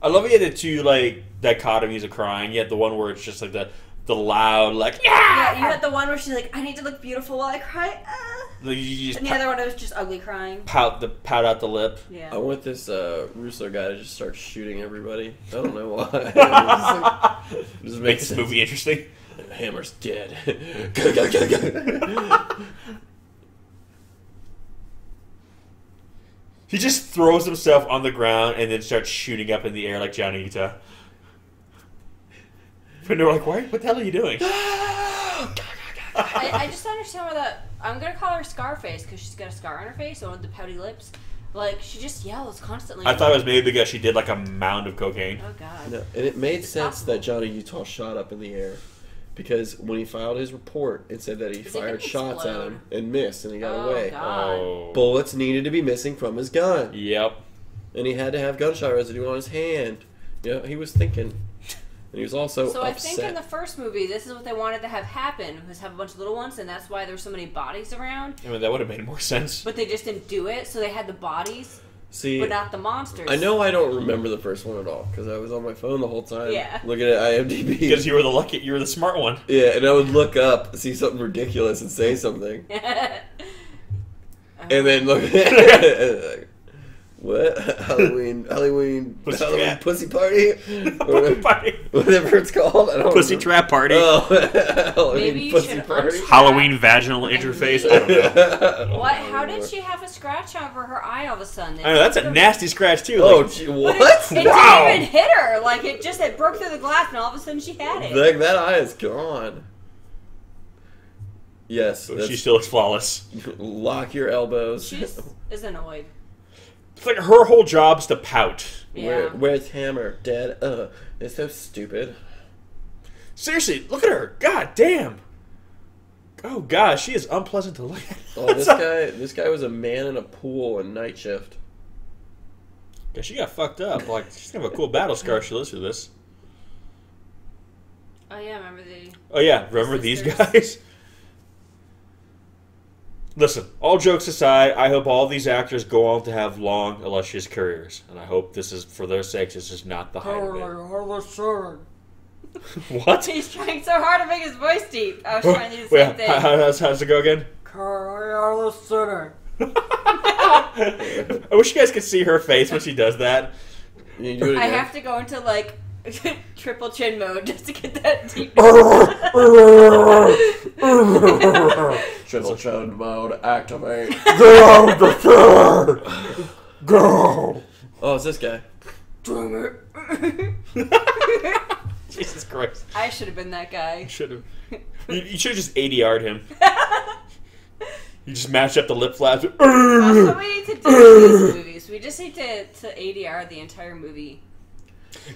I love you had the two like dichotomies of crying. You had the one where it's just like the loud like Yeah, you had the one where she's like, I need to look beautiful while I cry. like, you just And the other one was just ugly crying. pout out the lip. Yeah. I want this Russo guy to just start shooting everybody. I don't know why. Just Make this movie interesting. Hammer's dead. Go, go, go, go. He just throws himself on the ground and then starts shooting up in the air like Johnny Utah. And they're like, what the hell are you doing? I just don't understand why that. I'm gonna call her Scarface because she's got a scar on her face, one with the pouty lips. Like she just yells constantly. I thought it was maybe because she did like a mound of cocaine. Oh God. No, and it made It's sense possible. that Johnny Utah shot up in the air. Because when he filed his report, it said that he Is it fired gonna shots at explode? him and missed, and he got Oh, away. God. Oh. Bullets needed to be missing from his gun. Yep. And he had to have gunshot residue on his hand. You know, he was thinking. And he was also So upset. I think in the first movie, this is what they wanted to have happen, was have a bunch of little ones, and that's why there's so many bodies around. I mean, that would have made more sense. But they just didn't do it, so they had the bodies, See, but not the monsters. I know I don't remember the first one at all, because I was on my phone the whole time Yeah. looking at IMDb. Because you were the smart one. Yeah, and I would look up, see something ridiculous, and say something. And then look at it. What? Halloween pussy party? Or whatever it's called. I don't Pussy remember. trap party. Oh, Halloween Maybe you pussy should party. Halloween vaginal interface. I don't know. What? How did she have a scratch over her eye all of a sudden? I know that's a nasty scratch too. Oh, Like, gee, But what? It Wow. didn't even hit her. Like it broke through the glass, and all of a sudden she had it. Like, that eye is gone. Yes. she that's- still looks flawless. Lock your elbows. She just is annoyed. It's like her whole job's to pout. Yeah. Where's Hammer? Dead? It's so stupid. Seriously, look at her. God damn. Oh gosh, she is unpleasant to look at. Oh, this guy was a man in a pool in Night Shift. Yeah, she got fucked up. Like she's gonna have a cool battle scar. She lives through this. Oh yeah, remember the. Oh yeah, remember these sisters. guys? Listen, all jokes aside, I hope all these actors go on to have long, illustrious careers, and I hope this is, for their sakes, this is not the height of it. What? He's trying so hard to make his voice deep. I was trying to do the same Wait, thing. how's it go again? I wish you guys could see her face when she does that. You do it I again. have to go into like triple chin mode just to get that deep. Triple chode mode activate. Go! Oh, it's this guy. Jesus Christ. I should have been that guy. Should have. You should have just ADR'd him. You just matched up the lip flaps. That's what we need to do in these movies. We just need to ADR the entire movie.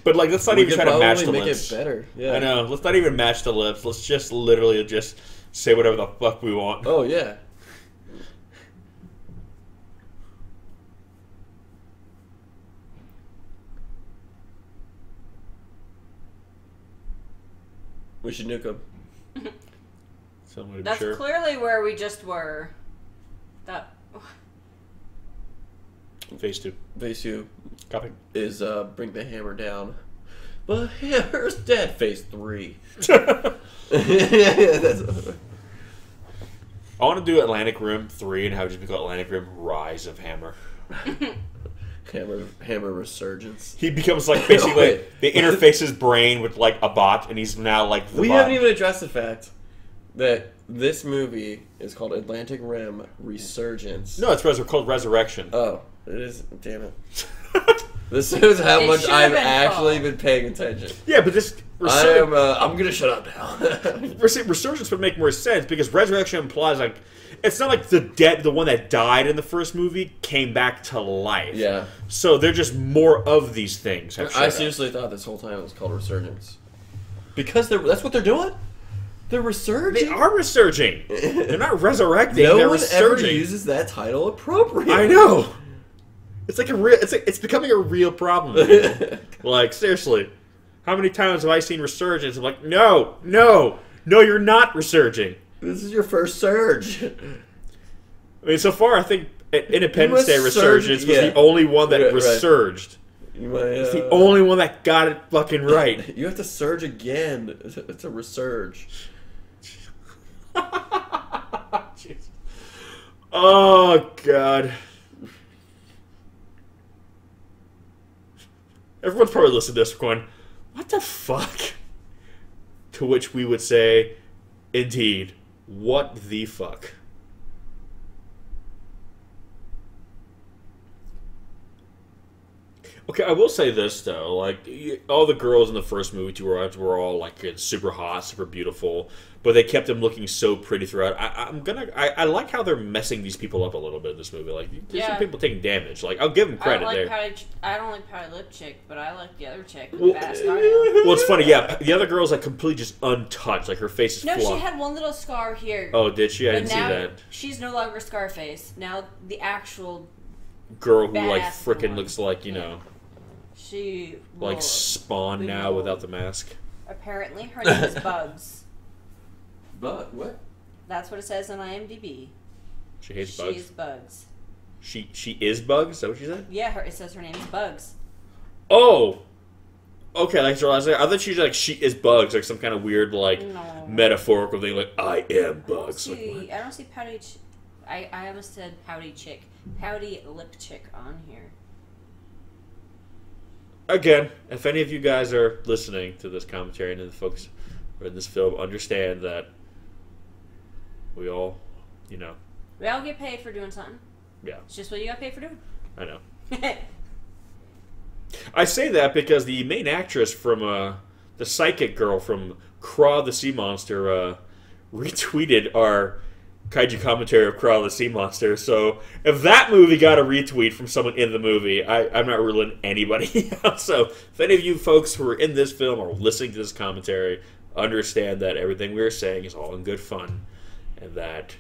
But like, let's not We even could try to match the probably make lips. it better. Yeah. I know. Let's not even match the lips. Let's just literally just say whatever the fuck we want. Oh yeah. We should nuke him. Somebody to be That's sure. clearly where we just were. That. Phase 2. Phase 2 Copy. is bring the hammer down. But here's Dead Phase 3. I want to do Atlantic Rim 3 and have it just be called Atlantic Rim Rise of Hammer. Hammer Resurgence. He becomes like basically they interface his brain with like a bot, and he's now like the We bot. haven't even addressed the fact that this movie is called Atlantic Rim Resurgence. No, it's called Resurrection. Oh, it is. Damn it. This shows how It much should I've have been actually called. been paying attention. Yeah, but this I'm gonna shut up now. Resurgence would make more sense because Resurrection implies like it's not like the one that died in the first movie came back to life. Yeah. So they're just more of these things. have I showed up. seriously thought this whole time it was called Resurgence. Because that's what they're doing? They're resurging? They are resurging. They're not resurrecting. No they're one resurging. ever uses that title appropriately. I know. It's like it's becoming a real problem. Like seriously, how many times have I seen resurgence? I'm like, no, you're not resurging. This is your first surge. I mean, so far I think Independence Day You must Resurgence surge, was yeah. the only one that Right. resurged. It's the only one that got it fucking right. You have to surge again. It's a resurge. Jeez. Oh god. Everyone's probably listening to this going, what the fuck? To which we would say, indeed, what the fuck? Okay, I will say this though, like all the girls in the first movie were all like super hot, super beautiful, but they kept them looking so pretty throughout. I like how they're messing these people up a little bit in this movie. Like there's some people taking damage. Like I'll give them credit there. I don't like Pouty Lip Chick, but I like the other chick with Well, the bad scar. well, it's funny, yeah. The other girl's like completely just untouched. Like her face is No, fluff. she had one little scar here. Oh, did she? I But didn't see now that. she's no longer Scarface. Now the actual Girl who like badass frickin' one. looks like know she like will- Spawn we now will- without the mask. Apparently, her name is Bugs. But what? That's what it says on IMDb. She hates She's bugs. Bugs. She is bugs. Is that what she said? Yeah, it says her name is Bugs. Oh, okay. Like so I thought she was like she is bugs, like some kind of weird like No. metaphorical thing, like I am bugs. Like, what? I don't see Pouty. I almost said Pouty Chick. Pouty Lip Chick on here. Again, if any of you guys are listening to this commentary and the folks who are in this film, understand that we all, We all get paid for doing something. yeah, It's just what you got paid for doing. I know. I say that because the main actress from the psychic girl from Craw the Sea Monster retweeted our kaiju commentary of Craw the Sea Monster. So if that movie got a retweet from someone in the movie, I'm not ruling anybody out. So if any of you folks who are in this film or listening to this commentary, understand that everything we're saying is all in good fun, and that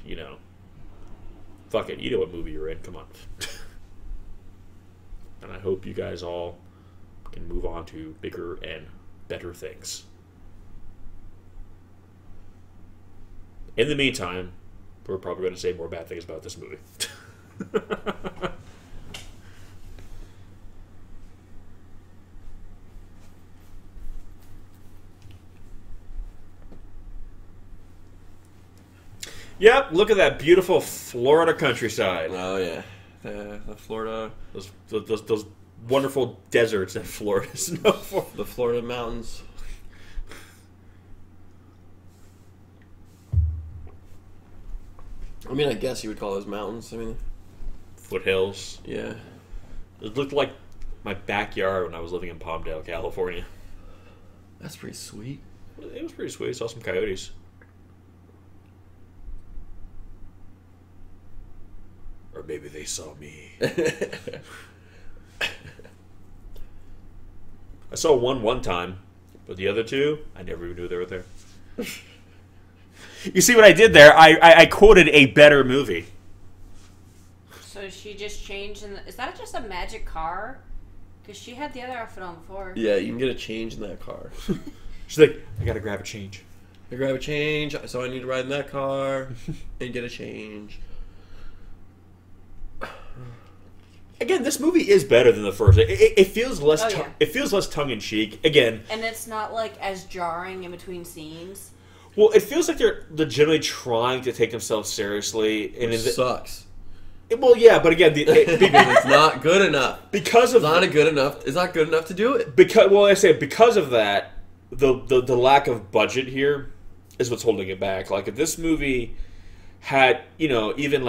fuck it, you know what movie you're in. Come on. And I hope you guys all can move on to bigger and better things. In the meantime, we're probably going to say more bad things about this movie. Yep, look at that beautiful Florida countryside. Oh yeah, the Florida, Those wonderful deserts that Florida is known for. the Florida mountains. I mean, I guess you would call those mountains. I mean, Foothills. yeah. It looked like my backyard when I was living in Palmdale, California. That's pretty sweet. It was pretty sweet. I saw some coyotes. Or maybe they saw me. I saw one time, but the other two, I never even knew they were there. You see what I did there? I quoted a better movie. So she just changed. Is that just a magic car? Because she had the other outfit on before. Yeah, you can get a change in that car. She's like, I gotta grab a change. I grab a change, so I need to ride in that car and get a change. Again, this movie is better than the first. It feels less. Oh, yeah. It feels less tongue in cheek. Again, and it's not like as jarring in between scenes. Well, it feels like they're legitimately trying to take themselves seriously, and Which sucks. Well, yeah, but again, It's not good enough. Because of It's not good enough to do it. Because of that, the lack of budget here is what's holding it back. Like if this movie had even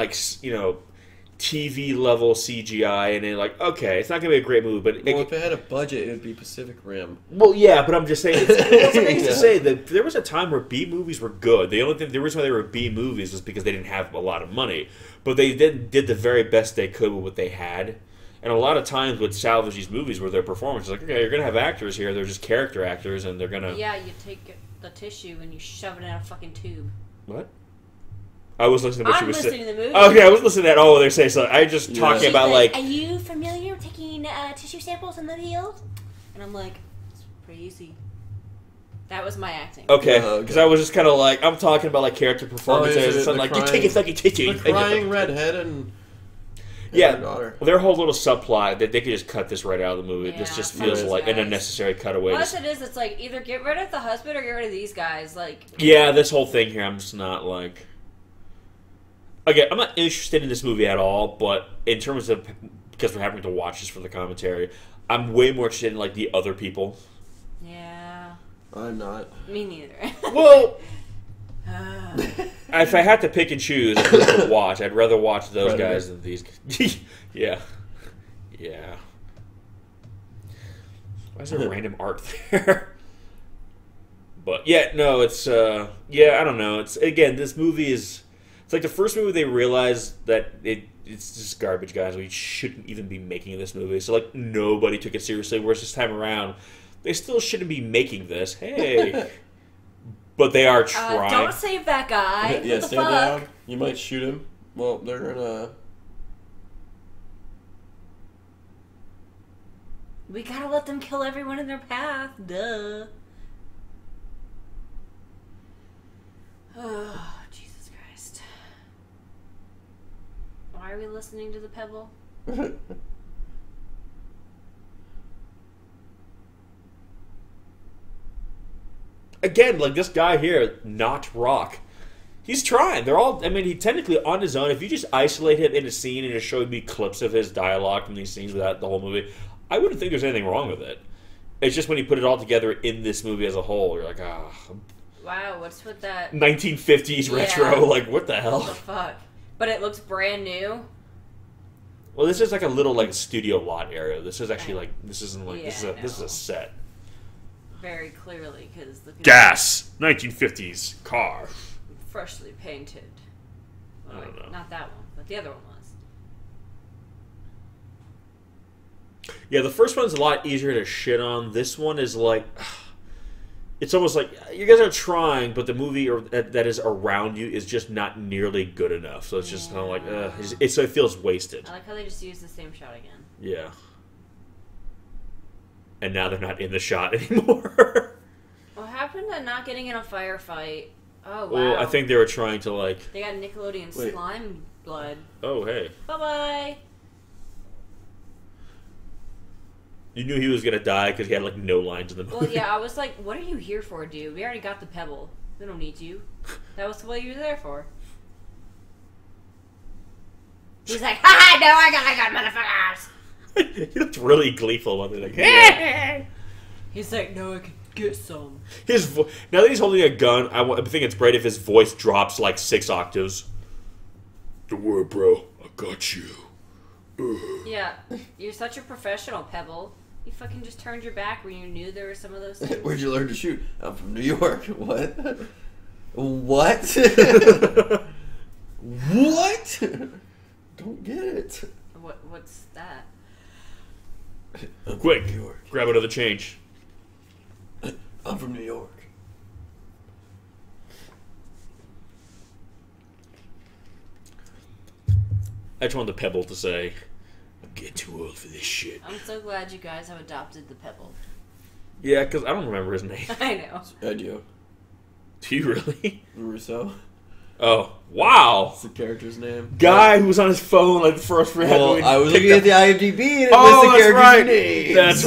TV level CGI, and then okay, it's not gonna be a great movie, but if it had a budget, it would be Pacific Rim. Well, yeah, but I'm just saying. It's amazing to say that there was a time where B movies were good. The reason why they were B movies was because they didn't have a lot of money, but they did the very best they could with what they had. And a lot of times with salvage these movies where their performance is okay, you're gonna have actors here, they're just character actors, and they're gonna. Yeah, you take the tissue and you shove it in a fucking tube. What? I was listening to what she was saying. I'm listening to the movie. Oh, okay, I was listening to that. Oh, they're saying something. I was just talking She's about are you familiar with taking tissue samples in the field? And I'm like, it's pretty easy. That was my acting. Okay, because I was just kind of I'm talking about character performances and something crying, you take a fucking tissue. The crying redhead and yeah, her daughter. Their whole little subplot that they could just cut this right out of the movie. Yeah, this just feels like an unnecessary cutaway. Plus, it is. It's either get rid of the husband or get rid of these guys. Yeah, this whole thing here, I'm just not Again, I'm not interested in this movie at all, but in terms of, because we're having to watch this for the commentary, I'm way more interested in the other people. Yeah. I'm not. Me neither. Well, if I had to pick and choose who to watch, I'd rather watch those guys than these. Yeah. Yeah. Why is there random art there? But yeah, no, it's I don't know. It's again, this movie is. It's like the first movie they realized that it's just garbage, guys. We shouldn't even be making this movie. So nobody took it seriously. Whereas this time around, they still shouldn't be making this. Hey, but they are trying. Don't save that guy. Yeah, what the stay fuck? down. You might shoot him. Well, they're gonna. We gotta let them kill everyone in their path. Duh. Oh, Jesus Christ. Why are we listening to the Pebble? Again, this guy here, not Rock. He's trying. They're all. I mean, he technically on his own. If you just isolate him in a scene and just showed me clips of his dialogue from these scenes without the whole movie, I wouldn't think there's anything wrong with it. It's just when you put it all together in this movie as a whole, you're like, ah. Wow, what's with that? 1950s retro. What the hell? What the fuck? But it looks brand new. Well, this is a little studio lot area. This is actually this isn't this is a set. Very clearly, because the Gas 1950s car. Freshly painted. I don't know. Not that one, but the other one was. Yeah, the first one's a lot easier to shit on. This one is it's almost like you guys are trying, but the movie that is around you is just not nearly good enough. So it's just kind of so it feels wasted. I like how they just used the same shot again. Yeah. And now they're not in the shot anymore. What happened to not getting in a firefight? Oh, wow. Well, I think they were trying to They got Nickelodeon slime blood. Oh, hey. Bye-bye. You knew he was going to die because he had no lines in the movie. Well, yeah, I was like, what are you here for, dude? We already got the Pebble. We don't need you. That was what you were there for. He's like, ha! No, I got motherfuckers! He looked really gleeful when they're like, hey! He's like, no, I can get some. Now that he's holding a gun, I think it's great if his voice drops 6 octaves. Don't worry, bro. I got you. Yeah, you're such a professional, Pebble. You fucking just turned your back when you knew there were some of those things. Where'd you learn to shoot? I'm from New York. What? What? What? Don't get it. What's that? Quick, grab another change. I'm from New York. I just wanted the Pebble to say, I'm getting too old for this shit. I'm so glad you guys have adopted the Pebble. Yeah, because I don't remember his name. I know. I do. Do you really? Russo. Oh, wow. That's the character's name. Guy who was on his phone like the first we had. Well, I was looking at the IMDb and it Oh, was the that's character's right. name. That's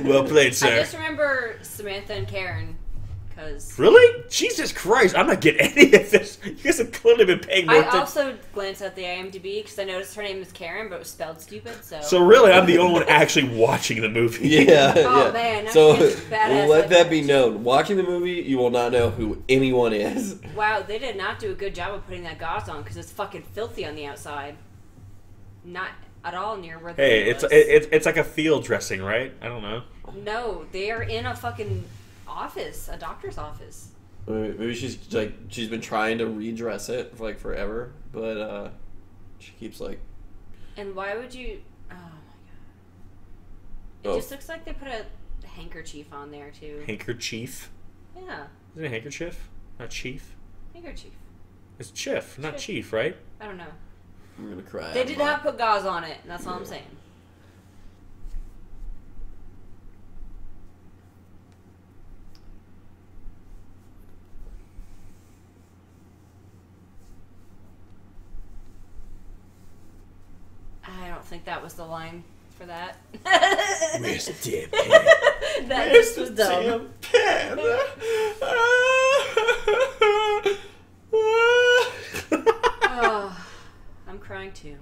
right. Well played, I sir. just remember Samantha and Karen, because Really? Jesus Christ! I'm not getting any of this. You guys have clearly been paying more I attention. also glanced at the IMDb because I noticed her name is Karen, but it was spelled stupid. So really, I'm the only one actually watching the movie. Yeah, Oh, yeah. man, now So she's badass let like that that. be known. Watching the movie, you will not know who anyone is. Wow, they did not do a good job of putting that gauze on because it's fucking filthy on the outside. Not at all near where the Hey, meat it's like a field dressing, right? I don't know. No, they are in a fucking office, a doctor's office. Maybe she's been trying to redress it for like forever, but she keeps like. And why would you? Oh my god! It just looks like they put a handkerchief on there too. Handkerchief? Yeah, Isn't it handkerchief? Not chief? handkerchief. It's chiff, not Chiff. chief, right? I don't know. I'm gonna cry. They did not put gauze on it. And that's all I'm saying. I don't think that was the line for that. Mr. That just was dumb. Oh, I'm crying too.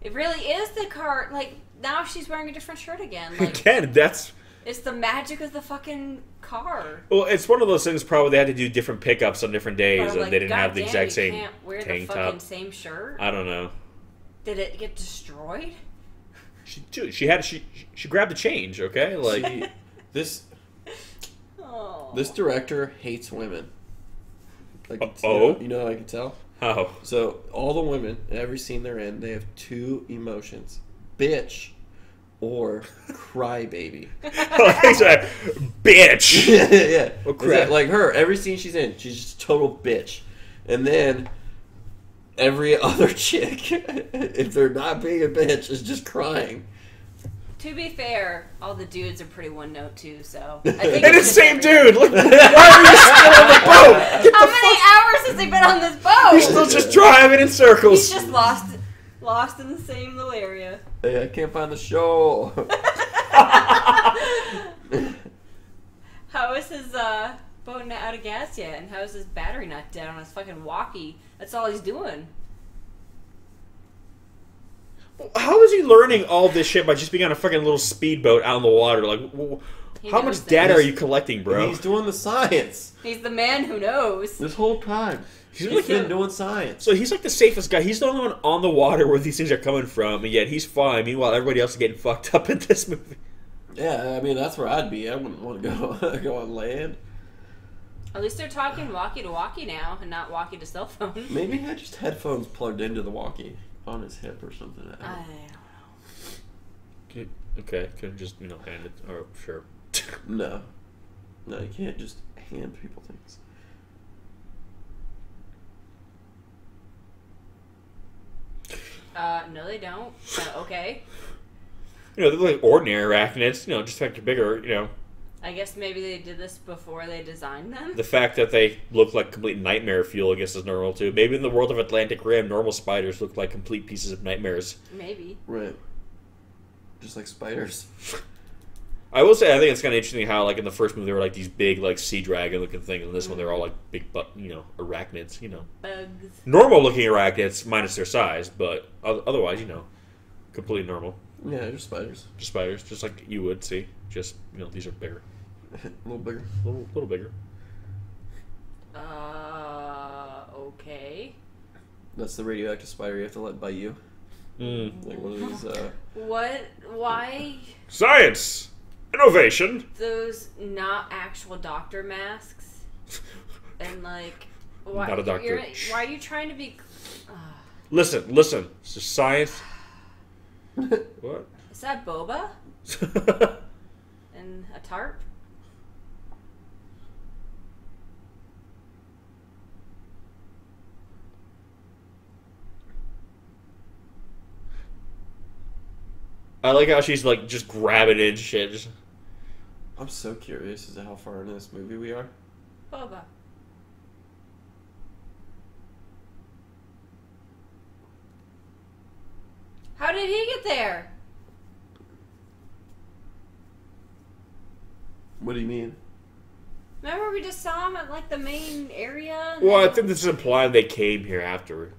It really is the car. Like, now she's wearing a different shirt again. Like, Again, that's... it's the magic of the fucking car. Well, it's one of those things probably they had to do different pickups on different But days, I'm and like, they didn't have the "God exact damn, same you can't wear the tank fucking top. same shirt. I don't know. Did it get destroyed? She grabbed the change, okay? Like, See, this Oh. this director hates women. Like, Oh? you know how I can tell? oh. So all the women, in every scene they're in, they have two emotions: bitch or crybaby. Bitch! Yeah. Oh, crap. Like her, every scene she's in, she's just a total bitch. And then every other chick, if they're not being a bitch, is just crying. To be fair, all the dudes are pretty one note too, so I think And it's the same dude! Look, why are you still on the boat? Get How the many hours has he been on this You're boat? still just driving in circles. He's just lost in the same little area. Hey, I can't find the show. How is his boat not out of gas yet? And how is his battery not dead on his fucking walkie? That's all he's doing. How is he learning all this shit by just being on a fucking little speedboat out in the water? Like, He how knows much data things. are you collecting, bro? He's doing the science He's the man who knows. this whole time. He's He's been doing science. So he's like the safest guy. He's the only one on the water where these things are coming from, and yet he's fine. Meanwhile, everybody else is getting fucked up in this movie. Yeah, I mean that's where I'd be. I wouldn't want to go go on land. At least they're talking walkie to walkie now and not walkie to cell phone. Maybe he had just headphones plugged into the walkie on his hip or something. I don't know. Okay, could just hand it. Or sure. No, you can't just hand people things. No, they don't. Okay. They're like ordinary arachnids. Just the fact they're bigger. I guess maybe they did this before they designed them. The fact that they look like complete nightmare fuel, I guess, is normal too. Maybe in the world of Atlantic Rim, normal spiders look like complete pieces of nightmares. Maybe. Right. Just like spiders. I will say, I think it's kind of interesting how, like, in the first movie, they were like these big, like, sea dragon looking things, and this one, they're all like big, arachnids. Bugs. Normal looking arachnids, minus their size, but otherwise, completely normal. Yeah, they're spiders. Just spiders, just like you would see. Just these are bigger, A little bigger. a little bigger. Okay. That's the radioactive spider you have to let bite you. Like one of these. What? Why Science, innovation. those not actual doctor masks? And like, why? Not a doctor. Why are you trying to be? Listen. It's just science. What? Is that boba and a tarp? I like how she's like just grabbing it and shit. Just... I'm so curious as to how far into this movie we are. Boba. did he get there? What do you mean? Remember we just saw him at like the main area? Well, I think this is implying they came here after.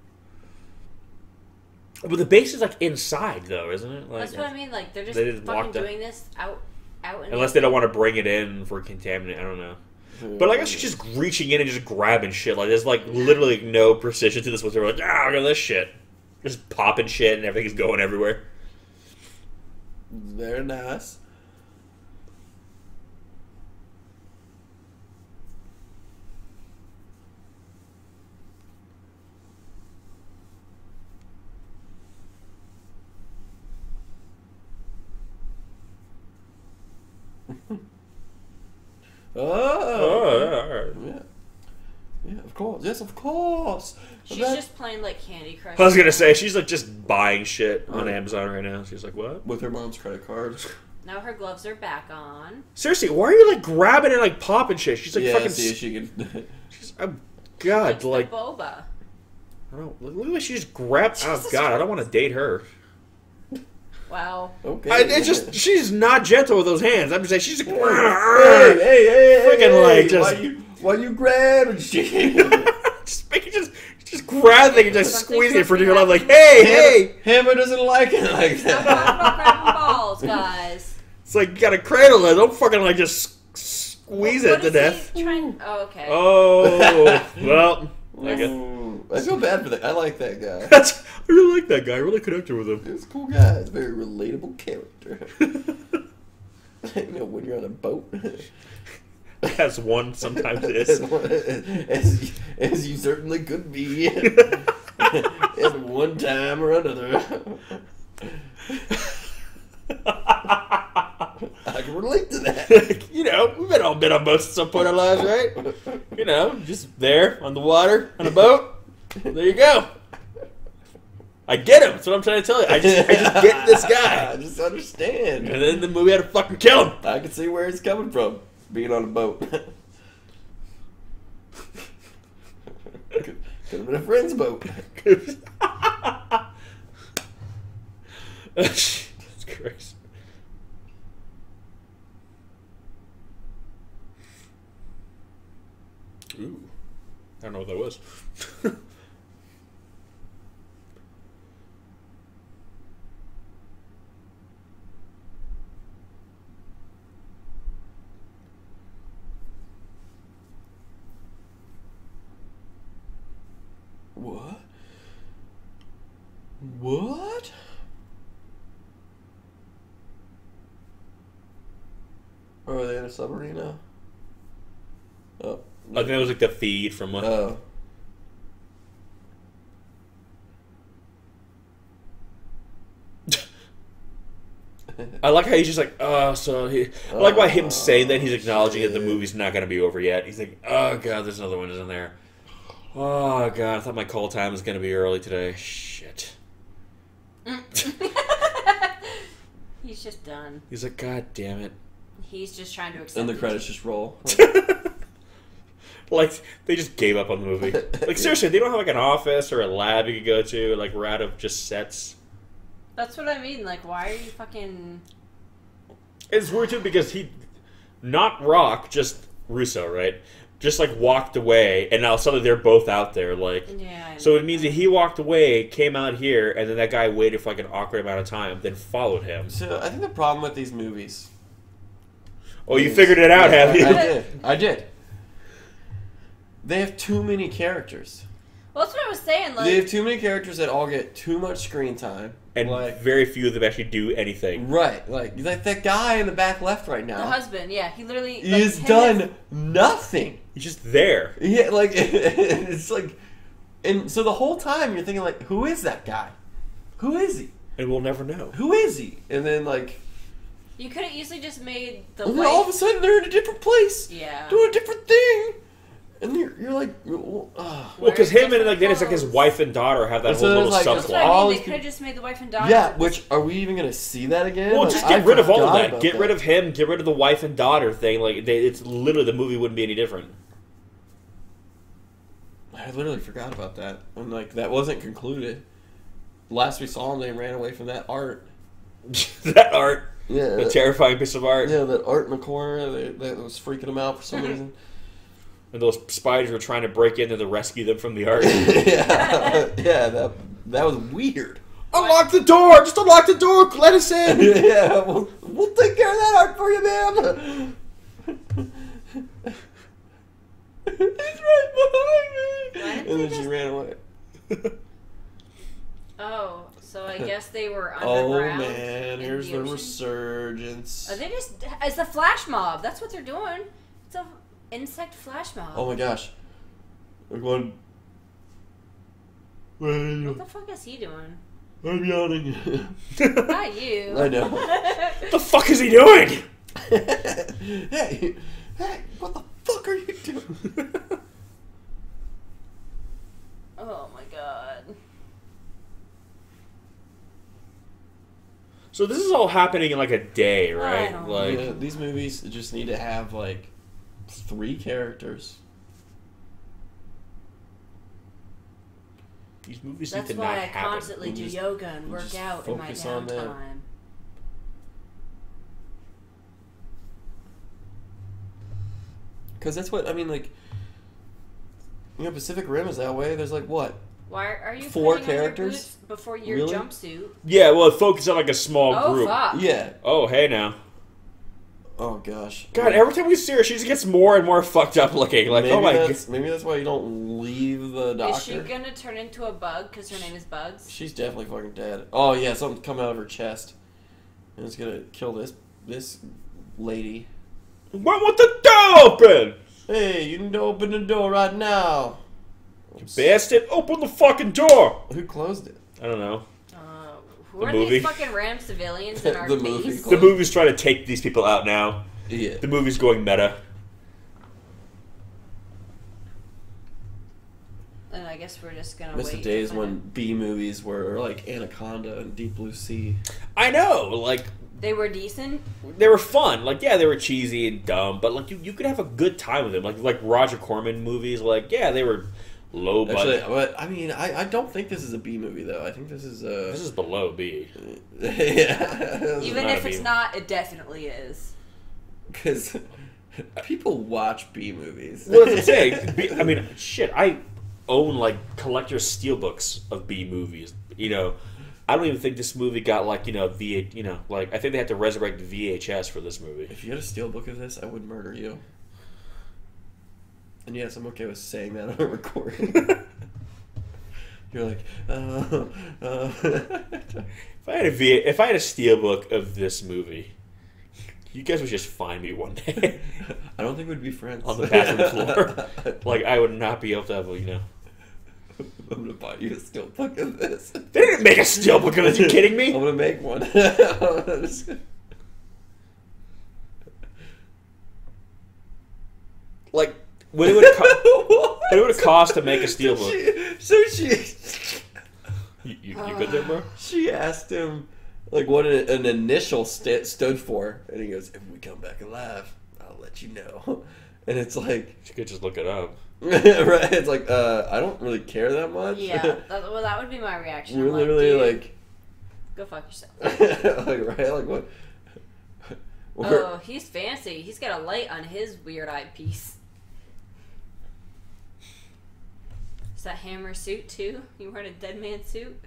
But the base is like inside, though, isn't it? Like, that's what I mean. Like they're just they didn't fucking walk down. doing this out. Unless they don't want to bring it in for contaminant. I don't know. But I guess she's just reaching in and just grabbing shit. Like there's like literally no precision to this. What's like, ah, look at this shit. Just popping shit and everything's going everywhere. Very nice. Oh, yeah. Yeah, of course. Yes, of course. She's just playing like Candy Crush. I was gonna say she's like just buying shit on Amazon right now. She's like, what? With her mom's credit card. Now her gloves are back on. Seriously, why are you like grabbing and like popping shit? She's like fucking. See if she can. She's, God, It's like. the boba. I don't. Look at what she just grabbed. Oh God, I don't want to date her. Wow. Okay. It's just she's not gentle with those hands. I'm just saying she's like, hey, freaking like just why you grabbing shit? just grab it and just squeeze it for dear life. Like, hey. Hammer doesn't like it like Stop that. talking about grabbing balls, guys. It's like you gotta cradle it. Don't fucking like just squeeze it to death. Oh, okay. Oh well. I feel bad for that. I like that guy. I really like that guy. I really connected with him. He's a cool guy. He's a very relatable character. You know, when you're on a boat. As one sometimes is. As you certainly could be. At one time or another. I can relate to that. You know, we've all been on boats at some point in our lives, right? You know, just there on the water on a boat. There you go. I get him. That's what I'm trying to tell you. I just get this guy. I just understand. And then the movie had to fucking kill him. I can see where he's coming from. Being on a boat. Could have been a friend's boat. Jesus Christ. Ooh. I don't know what that was. What? What? Or are they in a submarine now? Oh. I think that was like the feed from one. Oh. I like how he's just like, so he. I like why him saying that he's acknowledging that the movie's not going to be over yet. He's like, oh god, there's another one isn't there. Oh god, I thought my call time was going to be early today. Shit. He's just done. He's like, god damn it. He's just trying to accept. And the it. credits just roll. Like, they just gave up on the movie. Like, seriously, they don't have like an office or a lab you could go to. Like, we're out of just sets. That's what I mean. Like, why are you fucking? It's weird too because he, not Rock, just Russo, right? Just like walked away, and now suddenly they're both out there. Like, Yeah. so it means that he walked away, came out here, and then that guy waited for like an awkward amount of time, then followed him. So I think the problem with these movies. Oh, you figured it out, have you? I did. They have too many characters. Well, that's what I was saying. Like, They have too many characters that all get too much screen time. And like, very few of them actually do anything. right, like that guy in the back left right now. the husband, yeah, he literally He's him done and- nothing. He's just there. Yeah, like it's like, and so the whole time you're thinking like, who is that guy? Who is he? And we'll never know. Who is he? And then like, You could have easily just made the and then all of a wife. sudden they're in a different place, Yeah. doing a different thing, and you're like, oh. Well, because him and like then it's like his wife and daughter have that And so whole little there's, like, That's subplot. what I all mean. these They could have just made the wife and daughter. Yeah, which are we even gonna see that again? Well, Like, just I get rid of all of forgot that. about Get rid of him. Get rid of the wife and daughter thing. Like, it's literally the movie wouldn't be any different. I literally forgot about that, and like that wasn't concluded. last we saw him, they ran away from that art. That art. Yeah. A terrifying piece of art. Yeah, that art in the corner that was freaking them out for some reason. And those spiders were trying to break in to rescue them from the art. yeah, that was weird. Unlock the door! Just unlock the door! Let us in! Yeah, we'll take care of that art for you, ma'am. He's right behind me. And then she ran away. Oh, so I guess they were Oh underground. man, here's the ocean? resurgence. Are they just? It's a flash mob. That's what they're doing. It's a insect flash mob. Oh my gosh. We're going. What the fuck is he doing? I'm yawning. Not you. I know. What the fuck is he doing? hey, what the fuck are you doing? Oh my god. So this is all happening in like a day, right? don't Like, Yeah, these movies just need to have like 3 characters. these movies That's need to why not I happen. constantly do just- yoga and we'll work just out in my focus on that. downtime. Because that's what, I mean, like, Pacific Rim is that way. There's like, what? Why are you 4 putting on your characters? boots before your Really? jumpsuit? Yeah, well, focus on like a small Oh group. fuck. Yeah. Oh, hey now. Oh, gosh. God, every time we see her, she just gets more and more fucked up looking. Like, maybe oh my god. maybe that's why you don't leave the doctor. Is she gonna turn into a bug because her name is Bugs? She's definitely fucking dead. Oh, yeah, something's coming out of her chest. And it's gonna kill this lady. Why won't the door open? Hey, you need to open the door right now. Bastard, open the fucking door! Who closed it? I don't know. Who The are movie. these fucking random civilians in our The movie. face? The movie's trying to take these people out now. Yeah. The movie's going meta. And I guess we're just gonna Miss wait. the to days find when out. B movies were like Anaconda and Deep Blue Sea. I know, like, They were decent. they were fun. Like, yeah, they were cheesy and dumb, but like you could have a good time with them. Like Roger Corman movies, like, yeah, they were low Actually, budget. but I mean, I don't think this is a B movie though. I think this is This is below B. yeah. Even not if a it's B. not, it definitely is. Because people watch B movies. Well, that's what I'm saying. I mean, shit, I own like collector's steelbooks of B movies. I don't even think this movie got like like I think they had to resurrect VHS for this movie. If you had a steelbook of this, I would murder you. And yes, I'm okay with saying that on a recording. You're like, If I had a steelbook of this movie, you guys would just find me one day I don't think we'd be friends. on the bathroom floor. Like, I would not be able to have I'm gonna buy you a steelbook of this. They didn't make a steelbook of it. Are you kidding I'm me? gonna make one. Like, what it would cost to make a steelbook? You good there, bro? She asked him like what an initial stood for, and he goes, "If we come back alive, I'll let you know." And it's like, You could just look it up. right? It's like, I don't really care that much. Yeah. That would be my reaction. We're I'm literally dude, like, go fuck yourself. like, right? Like what? Oh, he's fancy. He's got a light on his weird eyepiece. Is that Hammer suit too? You wearing a dead man suit?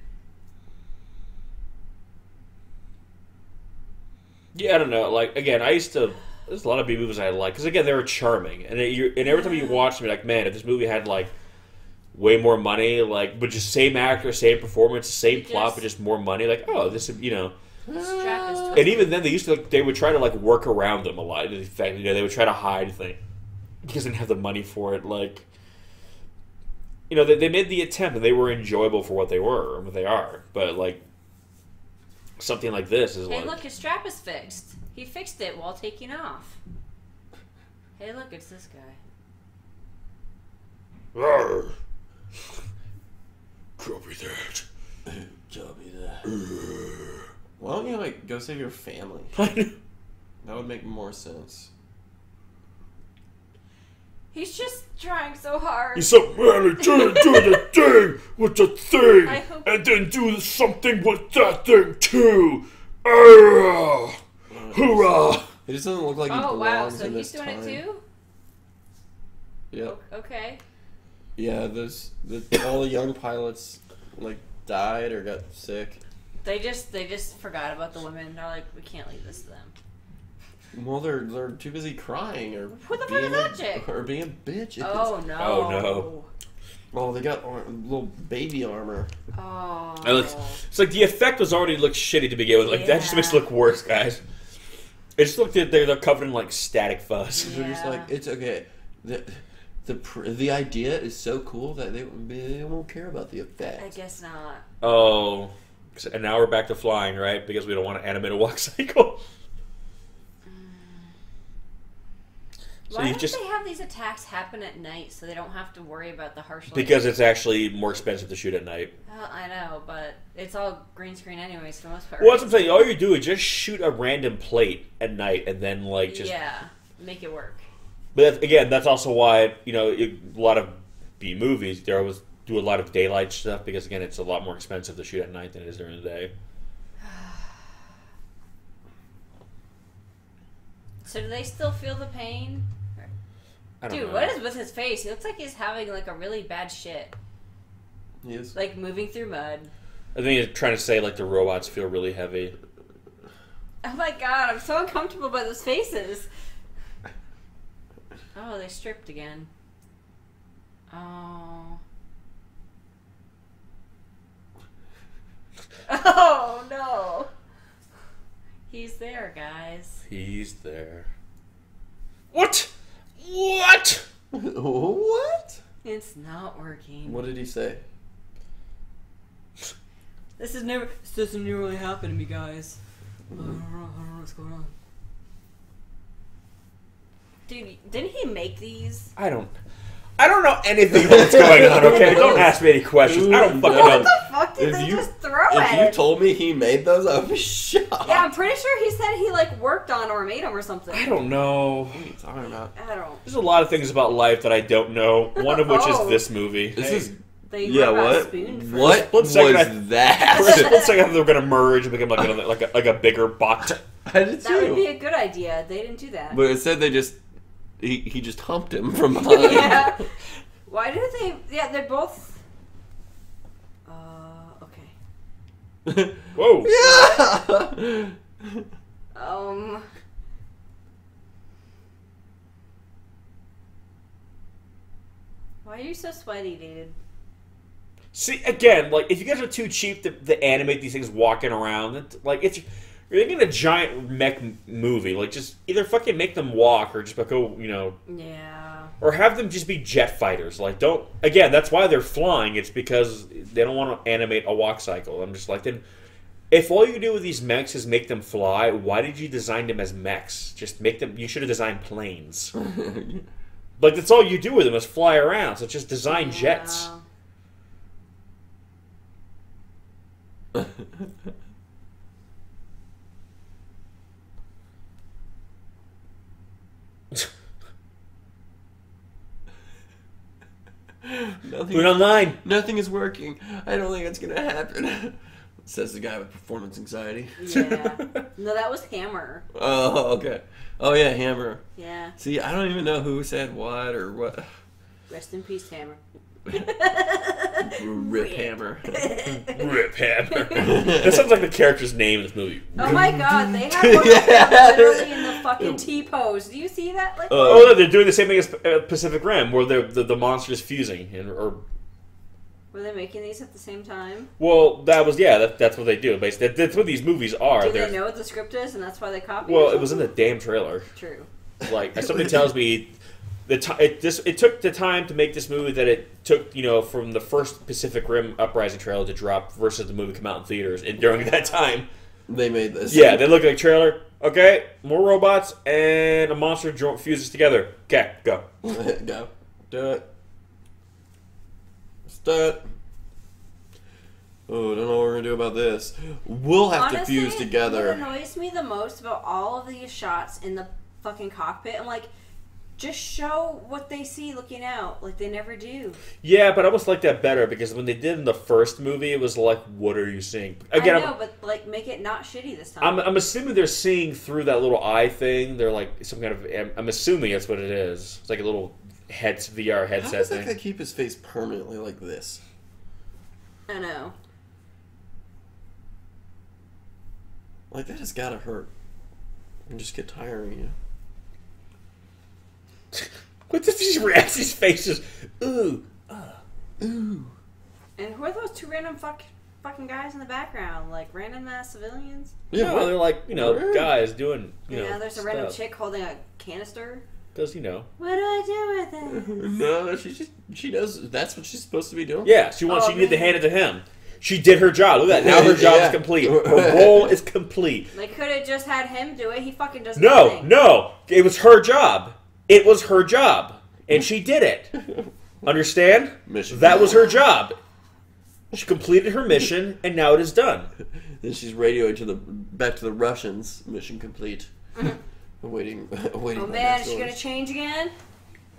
Yeah, I don't know. Like, again, there's a lot of B movies I like because again they were charming, and every time you watch them, you're like, man, if this movie had like way more money, like, but just same actor, same performance, same plot, but just more money, like, oh, this is Strap is And even then, they would try to like work around them a lot. In fact, they would try to hide things because they didn't have the money for it. Like, they made the attempt, and they were enjoyable for what they were and what they are. But like something like this is Hey, like, look, his strap is fixed. He fixed it while taking off. Hey, look, it's this guy. "Rawr. Copy that. Copy that. Why don't you like go save your family? That would make more sense. He's just trying so hard. He's so manly, trying to do the thing with the thing, and then do something with that thing too. Hoorah! It just doesn't look like he Oh belongs wow, so in he's this doing time. it too? Yep. Okay. Yeah, all the young pilots like died or got sick. They just forgot about the women. They're like, we can't leave this to them. Well, they're too busy crying or Who the fuck is that chick? or being a bitch. Oh no. Oh, no. Oh, they got little baby armor. Oh. It's like the effect was already looked shitty to begin with. Like that just makes it look worse, guys. It just looked like they're covered in like static fuzz. Yeah. They're just like, it's okay. The idea is so cool that they won't care about the effect. I guess not. Oh, and now we're back to flying, right? Because we don't want to animate a walk cycle. So Why don't they have these attacks happen at night so they don't have to worry about the harsh light? Because it's actually more expensive to shoot at night. Well, I know, but it's all green screen anyways for the most part. Well, that's what I'm saying. All you do is just shoot a random plate at night and then, like, just... Yeah, make it work. But again, that's also why, a lot of B movies, they always do a lot of daylight stuff because, again, it's a lot more expensive to shoot at night than it is during the day. So do they still feel the pain? I don't Dude, know. what is with his face? He looks like he's having like a really bad shit. He is. Like moving through mud. I think he's trying to say, like, the robots feel really heavy. Oh my god, I'm so uncomfortable by those faces. Oh, they stripped again. Oh. Oh no. He's there, guys. He's there. What? What? What? It's not working. What did he say? This doesn't really happen to me, guys. I don't know what's going on. Dude, didn't he make these? I don't know anything about what's going on, okay? Don't ask me any questions. I don't fucking What know. the fuck did they just throw If it? you told me he made those, I'd be shocked. Yeah, I'm pretty sure he said he like worked on or made them or something. I don't know. What are you talking about? I don't. There's a lot of things about life that I don't know. One of which Oh. is this movie. This is They yeah. rub out What? spoon first. What Split was second, that? For a split second, they were gonna merge and become like a bigger bot. I did too. That would be a good idea. They didn't do that. But it said they just he just humped him from behind. Yeah. Why did they? Yeah, they're both. Okay. Whoa. Yeah. Why are you so sweaty, dude? See, again, like, if you guys are too cheap to animate these things walking around, like, you're making a giant mech movie. Like, just either fucking make them walk or just go, Yeah. or have them just be jet fighters. Like, don't, again, that's why they're flying. It's because they don't want to animate a walk cycle. I'm just like, then, if all you do with these mechs is make them fly, why did you design them as mechs? Just make them, you should have designed planes. Like, that's all you do with them is fly around. So just design jets. Put it online. Nothing is working. I don't think it's gonna happen. Says the guy with performance anxiety. Yeah. No, that was Hammer. Oh, okay. Oh yeah, Hammer. Yeah. See, I don't even know who said what or what. Rest in peace, Hammer. Rip Hammer. Rip Hammer. That sounds like the character's name in this movie. Oh my god, they have one of them literally in the fucking T-pose. Do you see that? Like, Oh, they're doing the same thing as Pacific Rim, where the monster's fusing. Or were they making these at the same time? well, that's what they do. Basically, that's what these movies are. Do they know what the script is, and that's why they copied it? Well, it was in the damn trailer. True. Like, somebody tells me it took the time to make this movie that it took, from the first Pacific Rim Uprising trailer to drop versus the movie come out in theaters. And during that time, They made this. yeah, they look like trailer. Okay, more robots and a monster fuses together. Okay, go. Go. Do it. Let's do it. Oh, don't know what we're gonna do about this. We'll have Honestly, to fuse together. What annoys me the most about all of these shots in the fucking cockpit, I'm like, Just show what they see looking out, like they never do. Yeah, but I almost like that better because when they did in the first movie, it was like, "What are you seeing?" Again, I know, but like make it not shitty this time. I'm assuming they're seeing through that little eye thing. They're like some kind of. I'm assuming that's what it is. It's like a little VR headset How does that thing. guy keep his face permanently like this? I know. Like, that has gotta hurt. And just get tiring, you. What does these Ramsey's faces? Ooh, Ooh. And who are those two random fucking guys in the background? Like random ass civilians? Yeah, no, they're like where? guys doing Yeah, there's a random chick holding a canister. Because What do I do with it? No, she does. That's what she's supposed to be doing. Yeah, she needed to hand it to him. She did her job. Look at that. Now her job is complete. Her role is complete. They could have just had him do it. He fucking does No, nothing. no. It was her job. It was her job. And she did it. Understand? Mission. That was her job. She completed her mission, and now it is done. Then she's radioing back to the Russians. Mission complete. Awaiting. Oh man, is she gonna change again?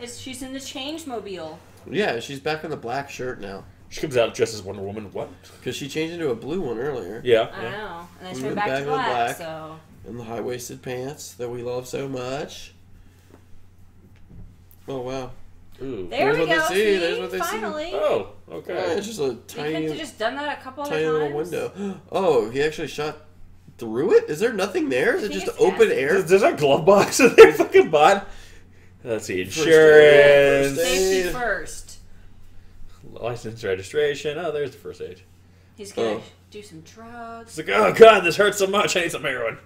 She's in the change mobile. Yeah, she's back in the black shirt now. She comes out dressed as Wonder Woman. What? Because she changed into a blue one earlier. Yeah. I know. And then she And went then back to back to black, black. so. And the high-waisted pants that we love so much. Oh, wow. Ooh. There There's we what they go. see, there's what they see. Finally. Oh, Yeah, okay. it's just a They could have tiny just done that a couple other little times. window. Oh, he actually shot through it? Is there nothing there? Is it He just just open has- air? There's a glove box in their fucking bot. Let's see. First Insurance. aid. Safety first. License registration. Oh, there's the first aid. He's gonna Oh. do some drugs. It's like, oh god, this hurts so much. I need some heroin.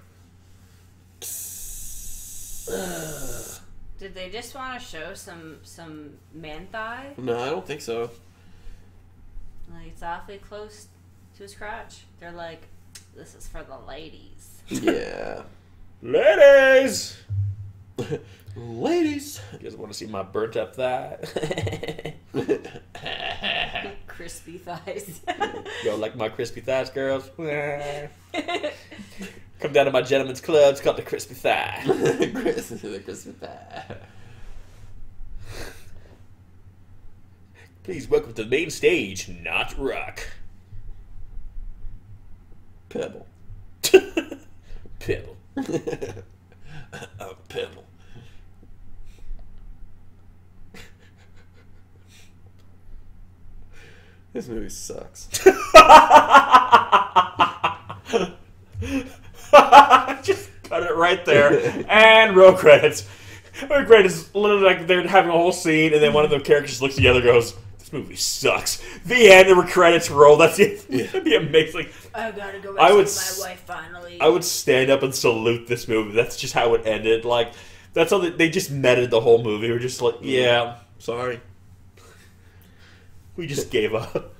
Did they just want to show some man thigh? No, I don't think so. Like it's awfully close to his crotch. They're like, this is for the ladies. Yeah. Ladies! Ladies. You guys want to see my burnt up thigh? Crispy thighs. Yo, like my crispy thighs, girls? Come down to my gentleman's club. It's called the Crispy Thigh. The Christmas pie. Please welcome to the main stage, not rock. Pebble. Pebble. A pebble. This movie sucks. Just cut it right there. And roll credits. Roll credits, literally like they're having a whole scene, and then one of the characters looks at the other and goes, this movie sucks. The end, the credits roll. That's it. That'd be amazing. I gotta go I would my wife finally. I would stand up and salute this movie. That's just how it ended. Like, that's how they just meted the whole movie. We're just like, yeah, Sorry. we just gave up.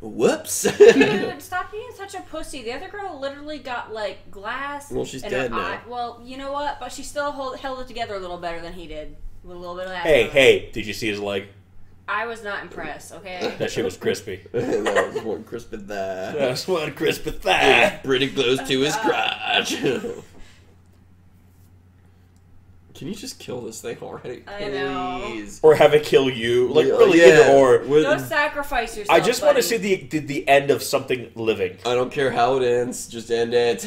Whoops. Dude, stop being such a pussy. The other girl literally got like glass. Well, she's in dead her now. eye. Well, you know what? But she still held it together a little better than he did. With a little bit of that. Hey, did you see his leg? I was not impressed. Okay. That shit was crispy. That was one crispy thigh. That's one crispy thigh. Pretty close to his crotch. Can you just kill this thing already? I know. Please. Or have it kill you. Like, Yeah, really, yeah. either or. Don't sacrifice yourself. I just want to buddy. see the end of something living. I don't care how it ends, just end it.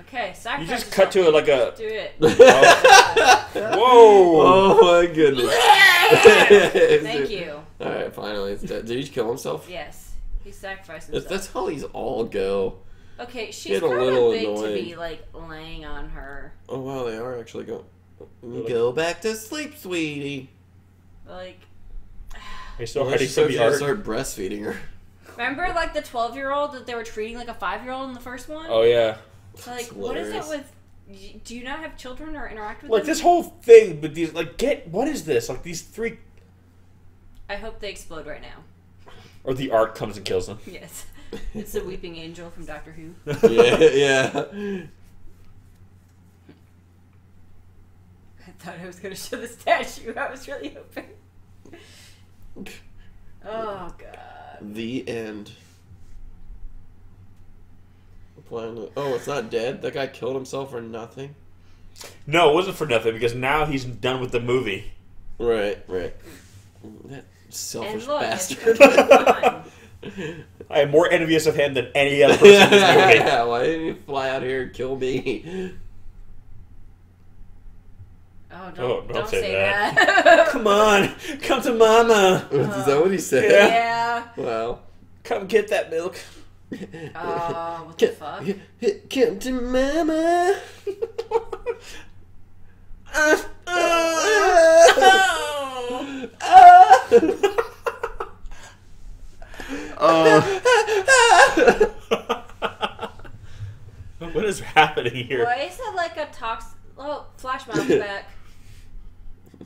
Okay, sacrifice. You just cut to it like a... Do it. Whoa! Oh my goodness. Thank you. Alright, finally it's dead. Did he kill himself? Yes, he sacrificed himself. That's how these all go. Okay, she's Get a kind little of big annoying. to be like laying on her. Oh wow, they are actually going. Go back to sleep, sweetie. Like, Are you still Well, ready she's for the gonna art? start breastfeeding her. remember like the 12-year-old that they were treating like a 5-year-old in the first one? Oh, yeah. So, like, That's what is it hilarious. with? Do you not have children or interact with Like, them? this whole thing with these... Like, what is this? Like, these three... I hope they explode right now. Or the art comes and kills them. Yes, it's the weeping angel from Doctor Who. Yeah. I thought I was gonna show the statue. I was really hoping. Oh god. The end. Oh, it's not dead? That guy killed himself for nothing? No, it wasn't for nothing because now he's done with the movie. Right. That selfish And look, bastard. I am more envious of him than any other person in this movie. Yeah, why didn't you fly out here and kill me? Oh, don't don't say say that. that. Come on, come to mama. Is that what he said? Yeah. Wow. Come get that milk. What the fuck? Come to mama. What is happening here? Why is it like a toxic... Oh, Flash Mom's back.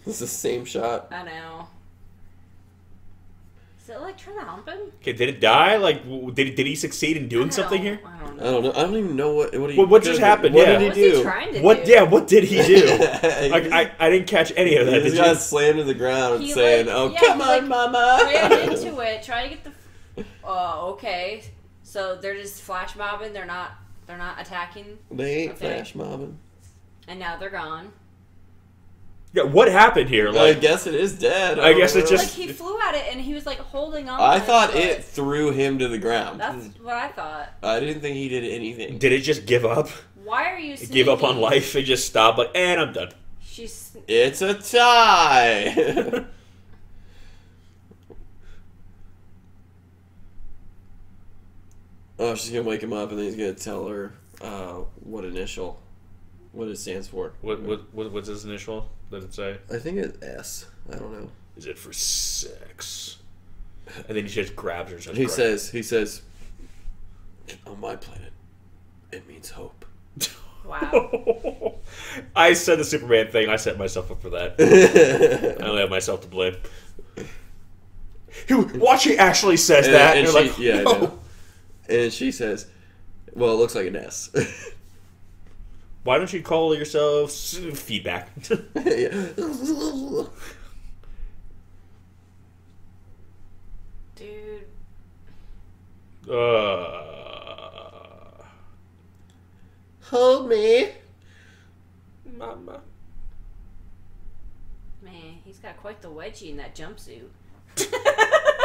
It's the same shot. I know. Is it like trying to hump him? Okay, did it die? Like, did he succeed in doing something here? I don't know. I don't know. I don't even know what he. What just happened? What Yeah. did he What was do? he trying to What? do? Yeah, what did he do? Like, I didn't catch any of that. He Did just got you? slammed to the ground He, saying, like- "Oh, yeah, come he, on, like, mama." Ran into it, trying to get the... Oh, okay. So they're just flash mobbing. They're not attacking. They ain't Okay. flash mobbing. And now they're gone. Yeah, what happened here? I Like, guess it is dead. I guess don't it know. just- Like, he flew at it, and he was, like, holding on. I to thought his it foot. threw him to the ground. That's what I thought. I didn't think he did anything. did it just give up? Why are you It gave up on sneaking? life and just stopped? Like, and I'm done. She's... It's a tie. Oh, she's gonna wake him up, and then he's gonna tell her what it stands for. What's his initial? Does it say? I think it's S. I don't know. Is it for sex? And then he just grabs her. And starts He crying. says, on my planet, it means hope. Wow. I said the Superman thing. I set myself up for that. I only have myself to blame. Watch, he actually says that. And you're she, like, yeah, I no. know. And she says, well, it looks like an S. Why don't you call yourself feedback? Yeah. Dude. Hold me. Mama. Man, he's got quite the wedgie in that jumpsuit.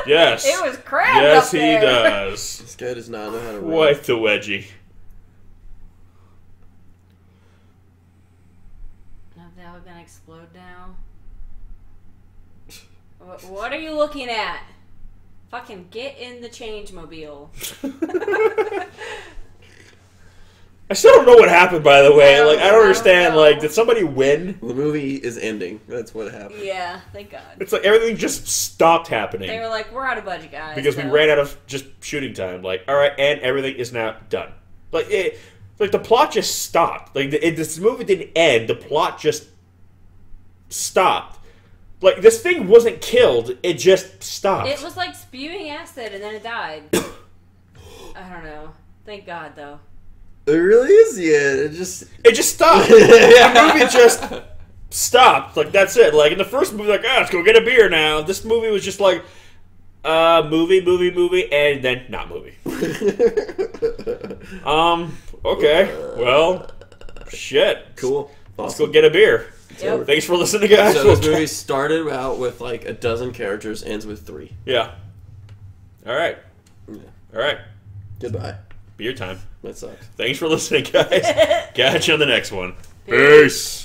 Yes. It was cramped Yes, up he there. does. This guy does not know how to run. Quite the wedgie. Are they all gonna explode now? What are you looking at? Fucking get in the change mobile. I still don't know what happened, by the way. I Like, I don't understand. know. Like, did somebody win? The movie is ending. That's what happened. Yeah, thank God. It's like everything just stopped happening. They were like, we're out of budget, guys. Because we so- ran out of just shooting time. Like, all right, and everything is now done. Like, the plot just stopped. Like, this movie didn't end. The plot just stopped. Like, this thing wasn't killed. It just stopped. It was like spewing acid and then it died. I don't know. Thank God, though. It really is the end. It just stopped. The movie just stopped. Like, that's it. Like, in the first movie, like, let's go get a beer now. This movie was just like, movie, and then not movie. Okay. Well, shit. Cool. Let's go get a beer. Yep. Thanks for listening, guys. So this movie started out with like a dozen characters, ends with 3. Yeah. All right. Yeah. All right. Goodbye. Beer time. That sucks. Thanks for listening, guys. Catch you on the next one. Peace. Peace.